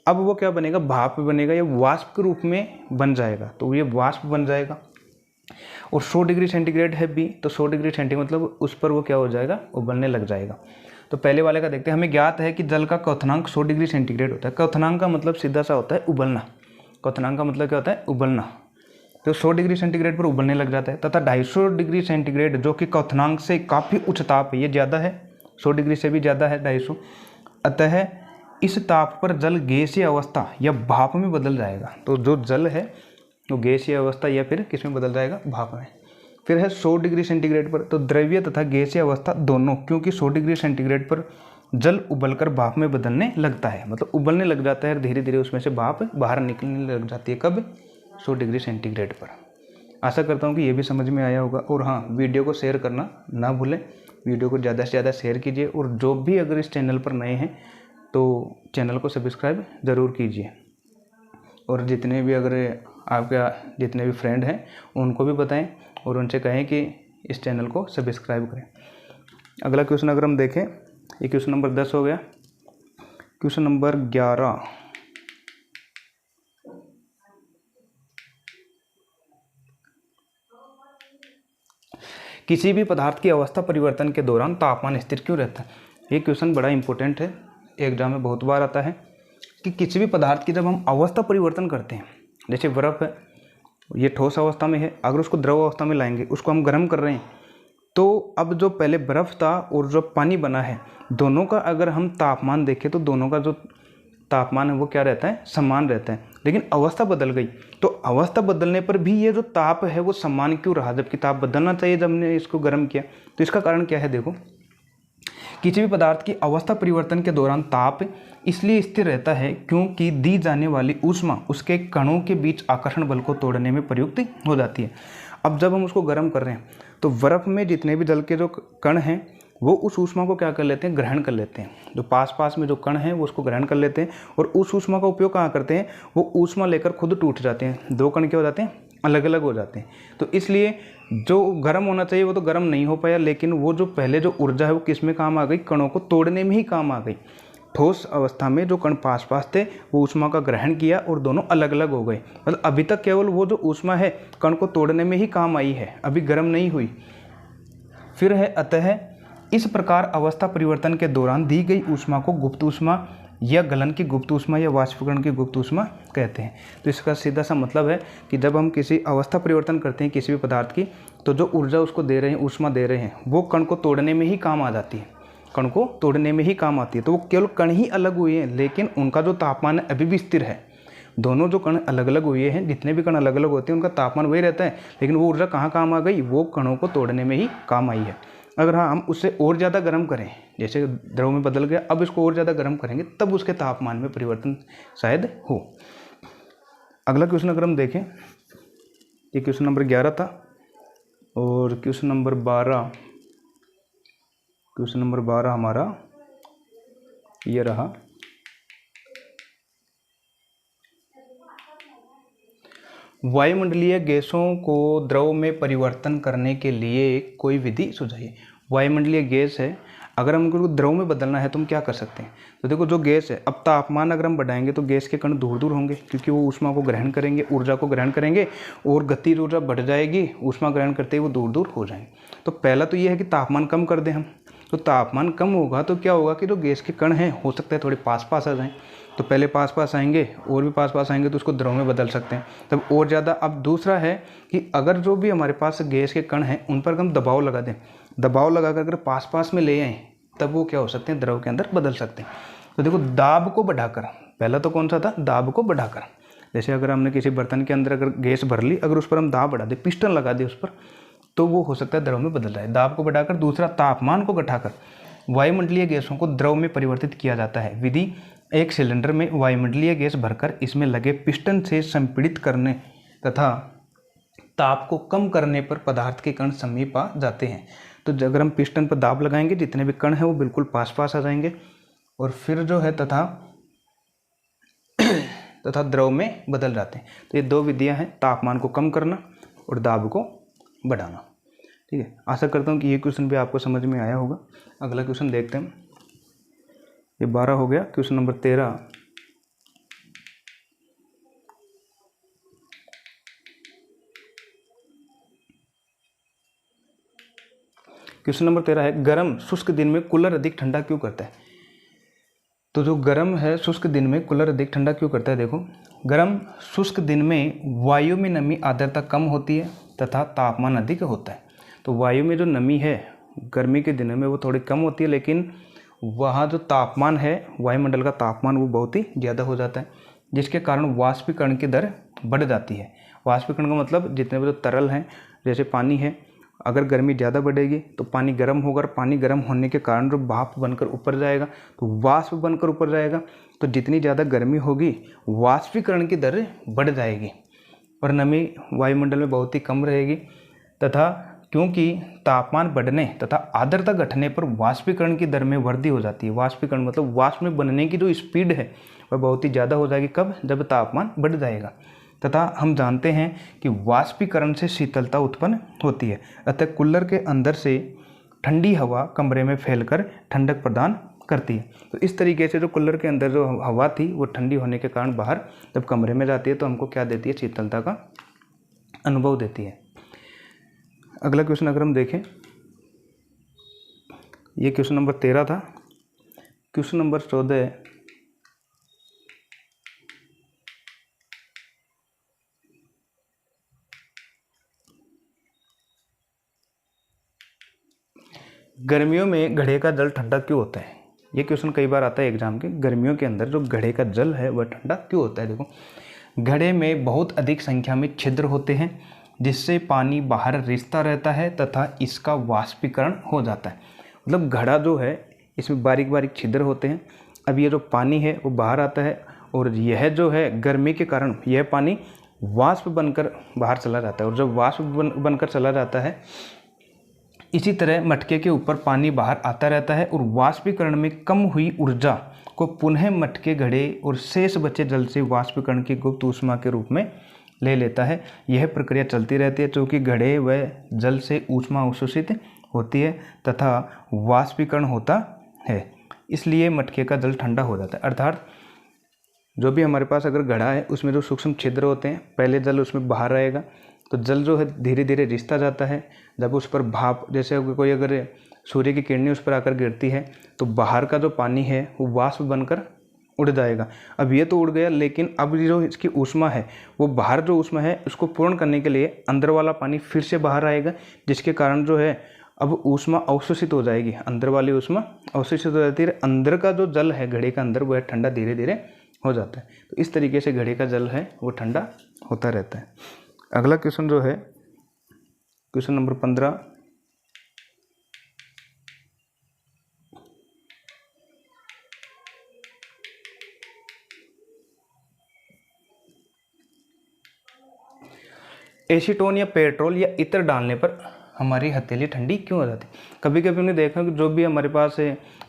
अब वो क्या बनेगा, भाप बनेगा, या वाष्प के रूप में बन जाएगा। तो ये वाष्प बन जाएगा। और 100 डिग्री सेंटीग्रेड है भी, तो 100 डिग्री सेंटीग्रेड मतलब उस पर वो क्या हो जाएगा, उबलने लग जाएगा। तो पहले वाले का देखते हैं। हमें ज्ञात है कि जल का क्वथनांक 100 डिग्री सेंटीग्रेड होता है। क्वथनांक का मतलब सीधा सा होता है उबलना। क्वथनांक का मतलब क्या होता है, उबलना। तो 100 डिग्री सेंटीग्रेड पर उबलने लग जाता है। तथा 250 डिग्री सेंटीग्रेड जो कि क्वथनांक से काफ़ी उच्च ताप है, ये ज़्यादा है, 100 डिग्री से भी ज़्यादा है 250। अतः इस ताप पर जल गैसीय अवस्था या भाप में बदल जाएगा। तो जो जल है वो गैसीय अवस्था या फिर किस में बदल जाएगा, भाप में। फिर है 100 डिग्री सेंटीग्रेड पर, तो द्रव्य तथा गैसीय अवस्था दोनों, क्योंकि 100 डिग्री सेंटीग्रेड पर जल उबलकर भाप में बदलने लगता है, मतलब उबलने लग जाता है, धीरे धीरे उसमें से भाप बाहर निकलने लग जाती है। कब, 100 डिग्री सेंटीग्रेड पर। आशा करता हूँ कि ये भी समझ में आया होगा। और हाँ, वीडियो को शेयर करना ना भूलें, वीडियो को ज़्यादा से ज़्यादा शेयर कीजिए। और जो भी अगर इस चैनल पर नए हैं तो चैनल को सब्सक्राइब ज़रूर कीजिए। और जितने भी अगर आपका जितने भी फ्रेंड हैं उनको भी बताएं और उनसे कहें कि इस चैनल को सब्सक्राइब करें। अगला क्वेश्चन अगर हम देखें, ये क्वेश्चन नंबर 10 हो गया। क्वेश्चन नंबर 11, किसी भी पदार्थ की अवस्था परिवर्तन के दौरान तापमान स्थिर क्यों रहता है। ये क्वेश्चन बड़ा इंपॉर्टेंट है, एग्जाम में बहुत बार आता है कि किसी भी पदार्थ की जब हम अवस्था परिवर्तन करते हैं, जैसे बर्फ़ है, ये ठोस अवस्था में है, अगर उसको द्रव अवस्था में लाएंगे, उसको हम गर्म कर रहे हैं, तो अब जो पहले बर्फ़ था और जो पानी बना है, दोनों का अगर हम तापमान देखें तो दोनों का जो तापमान है वो क्या रहता है, समान रहता है। लेकिन अवस्था बदल गई, तो अवस्था बदलने पर भी ये जो ताप है वो समान क्यों रहा, जबकि ताप बदलना चाहिए जब हमने इसको गर्म किया। तो इसका कारण क्या है, देखो, किसी भी पदार्थ की अवस्था परिवर्तन के दौरान ताप इसलिए स्थिर रहता है क्योंकि दी जाने वाली ऊष्मा उसके कणों के बीच आकर्षण बल को तोड़ने में प्रयुक्त हो जाती है। अब जब हम उसको गर्म कर रहे हैं तो बर्फ़ में जितने भी जल के जो कण हैं वो उस ऊष्मा को क्या कर लेते हैं, ग्रहण कर लेते हैं। जो पास में जो कण हैं वो उसको ग्रहण कर लेते हैं और उस ऊष्मा का उपयोग कहाँ करते हैं, वो ऊष्मा लेकर खुद टूट जाते हैं। दो कण क्या हो जाते हैं, अलग अलग हो जाते हैं। तो इसलिए जो गर्म होना चाहिए वो तो गर्म नहीं हो पाया, लेकिन वो जो पहले जो ऊर्जा है वो किस में काम आ गई, कणों को तोड़ने में ही काम आ गई। ठोस अवस्था में जो कण पास थे वो ऊष्मा का ग्रहण किया और दोनों अलग अलग हो गए। मतलब अभी तक केवल वो जो ऊष्मा है कण को तोड़ने में ही काम आई है, अभी गर्म नहीं हुई। फिर है अतः इस प्रकार अवस्था परिवर्तन के दौरान दी गई ऊष्मा को गुप्त ऊष्मा या गलन की गुप्त ऊष्मा या वाष्पीकरण की गुप्त ऊष्मा कहते हैं। तो इसका सीधा सा मतलब है कि जब हम किसी अवस्था परिवर्तन करते हैं किसी भी पदार्थ की, तो जो ऊर्जा उसको दे रहे हैं, ऊष्मा दे रहे हैं, वो कण को तोड़ने में ही काम आ जाती है, कण को तोड़ने में ही काम आती है। तो वो केवल कण ही अलग हुए हैं, लेकिन उनका जो तापमान है अभी भी स्थिर है। दोनों जो कण अलग अलग हुए हैं, जितने भी कण अलग अलग होते हैं उनका तापमान वही रहता है, लेकिन वो ऊर्जा कहाँ काम आ गई, वो कणों को तोड़ने में ही काम आई है। अगर हाँ हम उससे और ज़्यादा गर्म करें, जैसे द्रव में बदल गया, अब इसको और ज़्यादा गर्म करेंगे तब उसके तापमान में परिवर्तन शायद हो। अगला क्वेश्चन अगर हम देखें, ये क्वेश्चन नंबर 11 था। और क्वेश्चन नंबर 12 हमारा ये रहा। वायुमंडलीय गैसों को द्रव में परिवर्तन करने के लिए कोई विधि सुझाइए। वायुमंडलीय गैस है, अगर हमको द्रव में बदलना है तो हम क्या कर सकते हैं। तो देखो जो गैस है, अब तापमान अगर हम बढ़ाएंगे तो गैस के कण दूर दूर होंगे, क्योंकि वो ऊष्मा को ग्रहण करेंगे, ऊर्जा को ग्रहण करेंगे, और गतिज ऊर्जा बढ़ जाएगी, ऊष्मा ग्रहण करते ही वो दूर दूर हो जाएंगे। तो पहला तो ये है कि तापमान कम कर दें हम। तो तापमान कम होगा तो क्या होगा कि जो गैस के कण हैं हो सकता है थोड़े पास आ जाएं। तो पहले पास आएंगे और भी पास आएंगे तो उसको द्रव में बदल सकते हैं, तब और ज़्यादा। अब दूसरा है कि अगर जो भी हमारे पास गैस के कण हैं उन पर हम दबाव लगा दें, दबाव लगा कर अगर पास में ले आएँ तब वो क्या हो सकते हैं, द्रव के अंदर बदल सकते हैं। तो देखो दाब को बढ़ाकर, पहला तो कौन सा था, दाब को बढ़ाकर। जैसे अगर हमने किसी बर्तन के अंदर अगर गैस भर ली, अगर उस पर हम दाब बढ़ा दें, पिस्टन लगा दें उस पर, तो वो हो सकता है द्रव में बदल रहा है। दाब को बढ़ाकर, दूसरा तापमान को घटाकर वायुमंडलीय गैसों को द्रव में परिवर्तित किया जाता है। विधि, एक सिलेंडर में वायुमंडलीय गैस भरकर इसमें लगे पिस्टन से संपीड़ित करने तथा ताप को कम करने पर पदार्थ के कण समीप आ जाते हैं। तो अगर हम पिस्टन पर दाब लगाएंगे, जितने भी कण हैं वो बिल्कुल पास पास आ जाएंगे और फिर जो है तथा द्रव में बदल जाते हैं। तो ये दो विधियां हैं, तापमान को कम करना और दाब को बढ़ाना। ठीक है, आशा करता हूँ कि ये क्वेश्चन भी आपको समझ में आया होगा। अगला क्वेश्चन देखते हैं। ये 12 हो गया। Question number 13। क्वेश्चन नंबर 13 है, गर्म शुष्क दिन में कूलर अधिक ठंडा क्यों करता है? तो जो गर्म है शुष्क दिन में कूलर अधिक ठंडा क्यों करता है? देखो, गर्म शुष्क दिन में वायु में नमी आर्द्रता कम होती है तथा तापमान अधिक होता है। तो वायु में जो नमी है गर्मी के दिनों में वो थोड़ी कम होती है, लेकिन वहाँ जो तापमान है वायुमंडल का तापमान वो बहुत ही ज़्यादा हो जाता है, जिसके कारण वाष्पीकरण की दर बढ़ जाती है। वाष्पीकरण का मतलब जितने भी जो तरल हैं, जैसे पानी है, अगर गर्मी ज़्यादा बढ़ेगी तो पानी गर्म होगा और पानी गर्म होने के कारण जो भाप बनकर ऊपर जाएगा तो वाष्प बनकर ऊपर जाएगा। तो जितनी ज़्यादा गर्मी होगी वाष्पीकरण की दर बढ़ जाएगी और नमी वायुमंडल में बहुत ही कम रहेगी। तथा क्योंकि तापमान बढ़ने तथा आर्द्रता घटने पर वाष्पीकरण की दर में वृद्धि हो जाती है। वाष्पीकरण मतलब वाष्प में बनने की जो स्पीड है वह बहुत ही ज़्यादा हो जाएगी। कब? जब तापमान बढ़ जाएगा। तथा हम जानते हैं कि वाष्पीकरण से शीतलता उत्पन्न होती है, अतः कूलर के अंदर से ठंडी हवा कमरे में फैलकर ठंडक प्रदान करती है। तो इस तरीके से जो कूलर के अंदर जो हवा थी वो ठंडी होने के कारण बाहर जब कमरे में जाती है तो हमको क्या देती है? शीतलता का अनुभव देती है। अगला क्वेश्चन अगर हम देखें, ये क्वेश्चन नंबर 13 था। क्वेश्चन नंबर 14, गर्मियों में घड़े का जल ठंडा क्यों होता है? ये क्वेश्चन कई बार आता है एग्जाम के। गर्मियों के अंदर जो घड़े का जल है वह ठंडा क्यों होता है? देखो, घड़े में बहुत अधिक संख्या में छिद्र होते हैं जिससे पानी बाहर रिसता रहता है तथा इसका वाष्पीकरण हो जाता है। मतलब घड़ा जो है इसमें बारीक बारीक छिद्र होते हैं। अब ये जो पानी है वो बाहर आता है और यह जो है गर्मी के कारण यह पानी वाष्प बनकर बाहर चला जाता है। और जब वाष्प बनकर चला जाता है, इसी तरह मटके के ऊपर पानी बाहर आता रहता है और वाष्पीकरण में कम हुई ऊर्जा को पुनः मटके, घड़े और शेष बचे जल से वाष्पीकरण की गुप्त ऊष्मा के रूप में ले लेता है। यह प्रक्रिया चलती रहती है क्योंकि घड़े व जल से ऊष्मा अवशोषित होती है तथा वाष्पीकरण होता है, इसलिए मटके का जल ठंडा हो जाता है। अर्थात जो भी हमारे पास अगर घड़ा है उसमें जो सूक्ष्म छिद्र होते हैं, पहले जल उसमें बाहर रहेगा तो जल जो है धीरे धीरे रिसता जाता है। जब उस पर भाप, जैसे कोई अगर सूर्य की किरणें उस पर आकर गिरती है तो बाहर का जो पानी है वो वाष्प बनकर उड़ जाएगा। अब ये तो उड़ गया, लेकिन अब जो इसकी ऊष्मा है वो बाहर जो ऊष्मा है उसको पूर्ण करने के लिए अंदर वाला पानी फिर से बाहर आएगा, जिसके कारण जो है अब ऊष्मा अवशोषित हो जाएगी। अंदर वाली ऊष्मा अवशोषित हो जाती है, अंदर का जो जल है घड़े का अंदर वह ठंडा धीरे धीरे हो जाता है। तो इस तरीके से घड़े का जल है वो ठंडा होता रहता है। अगला क्वेश्चन जो है क्वेश्चन नंबर 15, एसीटोन या पेट्रोल या इत्र डालने पर हमारी हथेली ठंडी क्यों हो जाती है? कभी कभी हमने देखा कि जो भी हमारे पास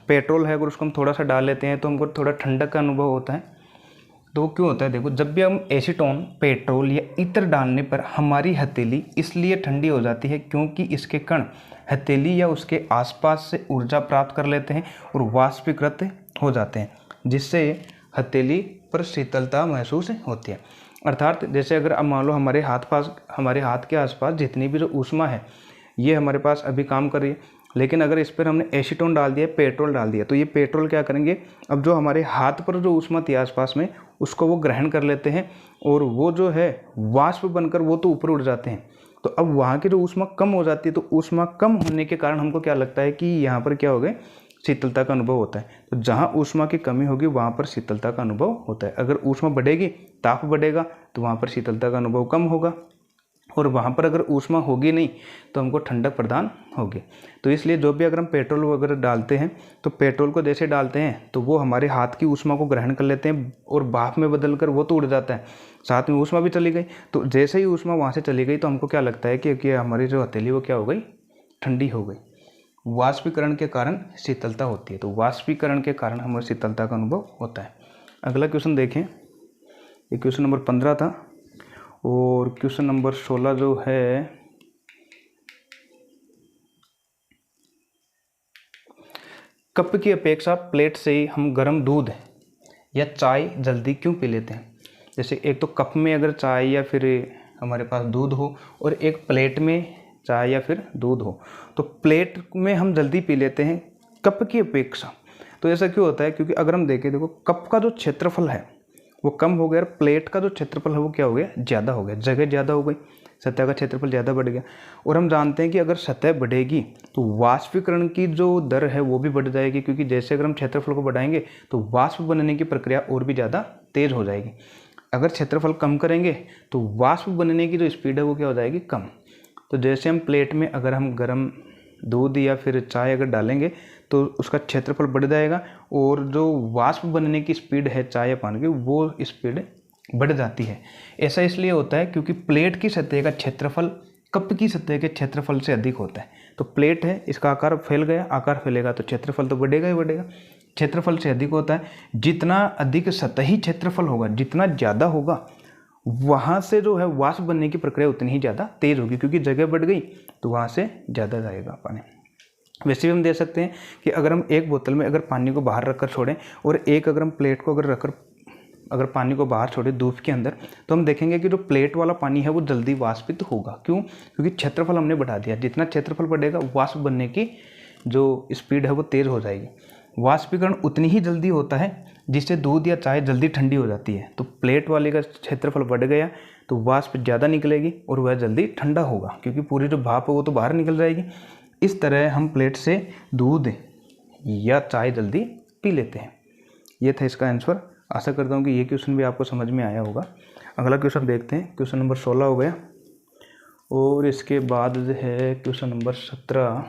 पेट्रोल है अगर उसको हम थोड़ा सा डाल लेते हैं तो हमको थोड़ा ठंडक का अनुभव होता है। तो वो क्यों होता है? देखो, जब भी हम एसीटोन, पेट्रोल या इत्र डालने पर हमारी हथेली इसलिए ठंडी हो जाती है क्योंकि इसके कण हथेली या उसके आसपास से ऊर्जा प्राप्त कर लेते हैं और वाष्पीकृत हो जाते हैं, जिससे हथेली पर शीतलता महसूस होती है। अर्थात जैसे अगर अब मान लो हमारे हाथ के आसपास जितनी भी जो ऊष्मा है ये हमारे पास अभी काम कर रही है, लेकिन अगर इस पर हमने एसीटोन डाल दिया, पेट्रोल डाल दिया, तो ये पेट्रोल क्या करेंगे, अब जो हमारे हाथ पर जो ऊष्मा थी आसपास में उसको वो ग्रहण कर लेते हैं और वो जो है वाष्प बनकर वो तो ऊपर उड़ जाते हैं। तो अब वहाँ की जो ऊष्मा कम हो जाती है, तो ऊष्मा कम होने के कारण हमको क्या लगता है कि यहाँ पर क्या हो गए, शीतलता का अनुभव होता है। तो जहाँ ऊष्मा की कमी होगी वहाँ पर शीतलता का अनुभव होता है। अगर ऊष्मा बढ़ेगी, ताप बढ़ेगा, तो वहाँ पर शीतलता का अनुभव कम होगा। और वहाँ पर अगर ऊष्मा होगी नहीं तो हमको ठंडक प्रदान होगी। तो इसलिए जो भी अगर हम पेट्रोल वगैरह डालते हैं तो पेट्रोल को जैसे डालते हैं तो वो हमारे हाथ की ऊष्मा को ग्रहण कर लेते हैं और भाप में बदल कर वो तो उड़ जाता है, साथ में ऊष्मा भी चली गई। तो जैसे ही ऊष्मा वहाँ से चली गई तो हमको क्या लगता है कि हमारी जो हथेली वो क्या हो गई, ठंडी हो गई। वाष्पीकरण के कारण शीतलता होती है। तो वाष्पीकरण के कारण हमें शीतलता का अनुभव होता है। अगला क्वेश्चन देखें, ये क्वेश्चन नंबर 15 था और क्वेश्चन नंबर 16 जो है, कप की अपेक्षा प्लेट से ही हम गर्म दूध या चाय जल्दी क्यों पी लेते हैं। जैसे एक तो कप में अगर चाय या फिर हमारे पास दूध हो और एक प्लेट में चाय या फिर दूध हो, तो प्लेट में हम जल्दी पी लेते हैं कप की अपेक्षा। तो ऐसा क्यों होता है, क्योंकि अगर हम देखें, देखो कप का जो क्षेत्रफल है वो कम हो गया और प्लेट का जो क्षेत्रफल है वो क्या हो गया, ज़्यादा हो गया, जगह ज़्यादा हो गई, सतह का क्षेत्रफल ज़्यादा बढ़ गया। और हम जानते हैं कि अगर सतह बढ़ेगी तो वाष्पीकरण की जो दर है वो भी बढ़ जाएगी, क्योंकि जैसे अगर हम क्षेत्रफल को बढ़ाएंगे तो वाष्प बनने की प्रक्रिया और भी ज़्यादा तेज़ हो जाएगी। अगर क्षेत्रफल कम करेंगे तो वाष्प बनने की जो स्पीड है वो क्या हो जाएगी, कम। तो जैसे हम प्लेट में अगर हम गर्म दूध या फिर चाय अगर डालेंगे तो उसका क्षेत्रफल बढ़ जाएगा और जो वाष्प बनने की स्पीड है चाय या पानी की वो स्पीड बढ़ जाती है। ऐसा इसलिए होता है क्योंकि प्लेट की सतह का क्षेत्रफल कप की सतह के क्षेत्रफल से अधिक होता है। तो प्लेट है, इसका आकार फैल गया, आकार फैलेगा तो क्षेत्रफल तो बढ़ेगा ही बढ़ेगा, क्षेत्रफल से अधिक होता है। जितना अधिक सतही क्षेत्रफल होगा, जितना ज़्यादा होगा, वहाँ से जो है वाष्प बनने की प्रक्रिया उतनी ही ज़्यादा तेज़ होगी, क्योंकि जगह बढ़ गई तो वहाँ से ज़्यादा जाएगा पानी। वैसे भी हम देख सकते हैं कि अगर हम एक बोतल में अगर पानी को बाहर रखकर छोड़ें और एक अगर हम प्लेट को अगर रखकर अगर पानी को बाहर छोड़ें धूप के अंदर, तो हम देखेंगे कि जो प्लेट वाला पानी है वो जल्दी वाष्पित होगा। क्यों? क्योंकि क्षेत्रफल हमने बढ़ा दिया। जितना क्षेत्रफल बढ़ेगा वाष्प बनने की जो स्पीड है वो तेज़ हो जाएगी। वाष्पीकरण उतनी ही जल्दी होता है जिससे दूध या चाय जल्दी ठंडी हो जाती है। तो प्लेट वाले का क्षेत्रफल बढ़ गया तो वाष्प ज़्यादा निकलेगी और वह जल्दी ठंडा होगा, क्योंकि पूरी जो भाप है वो तो बाहर निकल जाएगी। इस तरह हम प्लेट से दूध या चाय जल्दी पी लेते हैं। ये था इसका आंसर। आशा करता हूँ कि ये क्वेश्चन भी आपको समझ में आया होगा। अगला क्वेश्चन देखते हैं, क्वेश्चन नंबर 16 हो गया और इसके बाद जो है क्वेश्चन नंबर 17,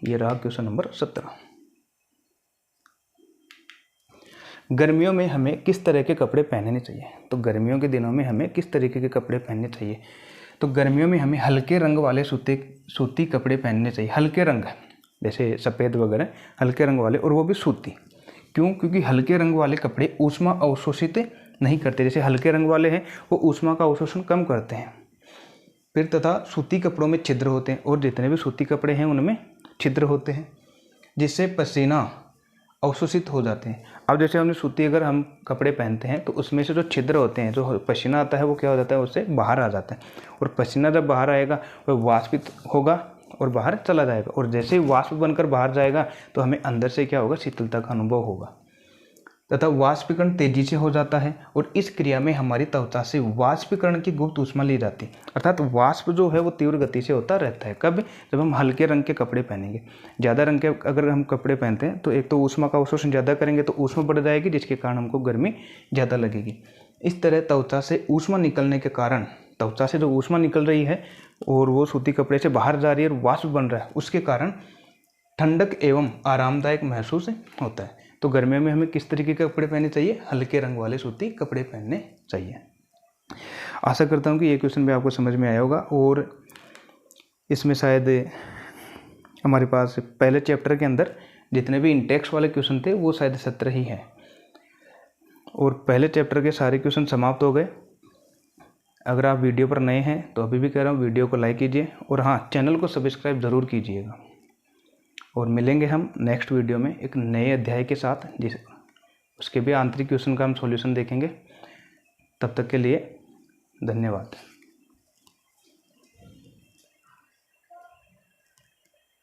ये रहा क्वेश्चन नंबर 17। गर्मियों में हमें किस तरह के कपड़े पहनने चाहिए। तो गर्मियों के दिनों में हमें किस तरीके के कपड़े पहनने चाहिए। तो गर्मियों में हमें हल्के रंग वाले सूती कपड़े पहनने चाहिए। हल्के रंग जैसे सफ़ेद वगैरह, हल्के रंग वाले, और वो भी सूती। क्यों? क्योंकि हल्के रंग वाले कपड़े ऊष्मा अवशोषित नहीं करते। जैसे हल्के रंग वाले हैं वो ऊष्मा का अवशोषण कम करते हैं। फिर तथा सूती कपड़ों में छिद्र होते हैं और जितने भी सूती कपड़े हैं उनमें छिद्र होते हैं जिससे पसीना अवशोषित हो जाते हैं। अब जैसे हमने सूती अगर हम कपड़े पहनते हैं तो उसमें से जो छिद्र होते हैं, जो पसीना आता है वो क्या हो जाता है, उससे बाहर आ जाता है। और पसीना जब बाहर आएगा वह वाष्पित होगा और बाहर चला जाएगा, और जैसे ही वाष्प बनकर बाहर जाएगा तो हमें अंदर से क्या होगा, शीतलता का अनुभव होगा तथा वाष्पीकरण तेजी से हो जाता है। और इस क्रिया में हमारी त्वचा से वाष्पीकरण की गुप्त ऊष्मा ली जाती है। अर्थात वाष्प जो है वो तीव्र गति से होता रहता है। कब? जब हम हल्के रंग के कपड़े पहनेंगे। ज़्यादा रंग के अगर हम कपड़े पहनते हैं तो एक तो ऊष्मा का अवशोषण ज़्यादा करेंगे तो ऊष्मा बढ़ जाएगी, जिसके कारण हमको गर्मी ज़्यादा लगेगी। इस तरह त्वचा से ऊष्मा निकलने के कारण, त्वचा से जो ऊष्मा निकल रही है और वो सूती कपड़े से बाहर जा रही है और वाष्प बन रहा है, उसके कारण ठंडक एवं आरामदायक महसूस होता है। तो गर्मियों में हमें किस तरीके के कपड़े पहनने चाहिए? हल्के रंग वाले सूती कपड़े पहनने चाहिए। आशा करता हूँ कि ये क्वेश्चन भी आपको समझ में आया होगा। और इसमें शायद हमारे पास पहले चैप्टर के अंदर जितने भी इंटेक्स वाले क्वेश्चन थे वो शायद 17 ही हैं और पहले चैप्टर के सारे क्वेश्चन समाप्त हो गए। अगर आप वीडियो पर नए हैं तो अभी भी कह रहा हूँ वीडियो को लाइक कीजिए और हाँ, चैनल को सब्सक्राइब ज़रूर कीजिएगा। और मिलेंगे हम नेक्स्ट वीडियो में एक नए अध्याय के साथ, जिस उसके भी आंतरिक क्वेश्चन का हम सॉल्यूशन देखेंगे। तब तक के लिए धन्यवाद।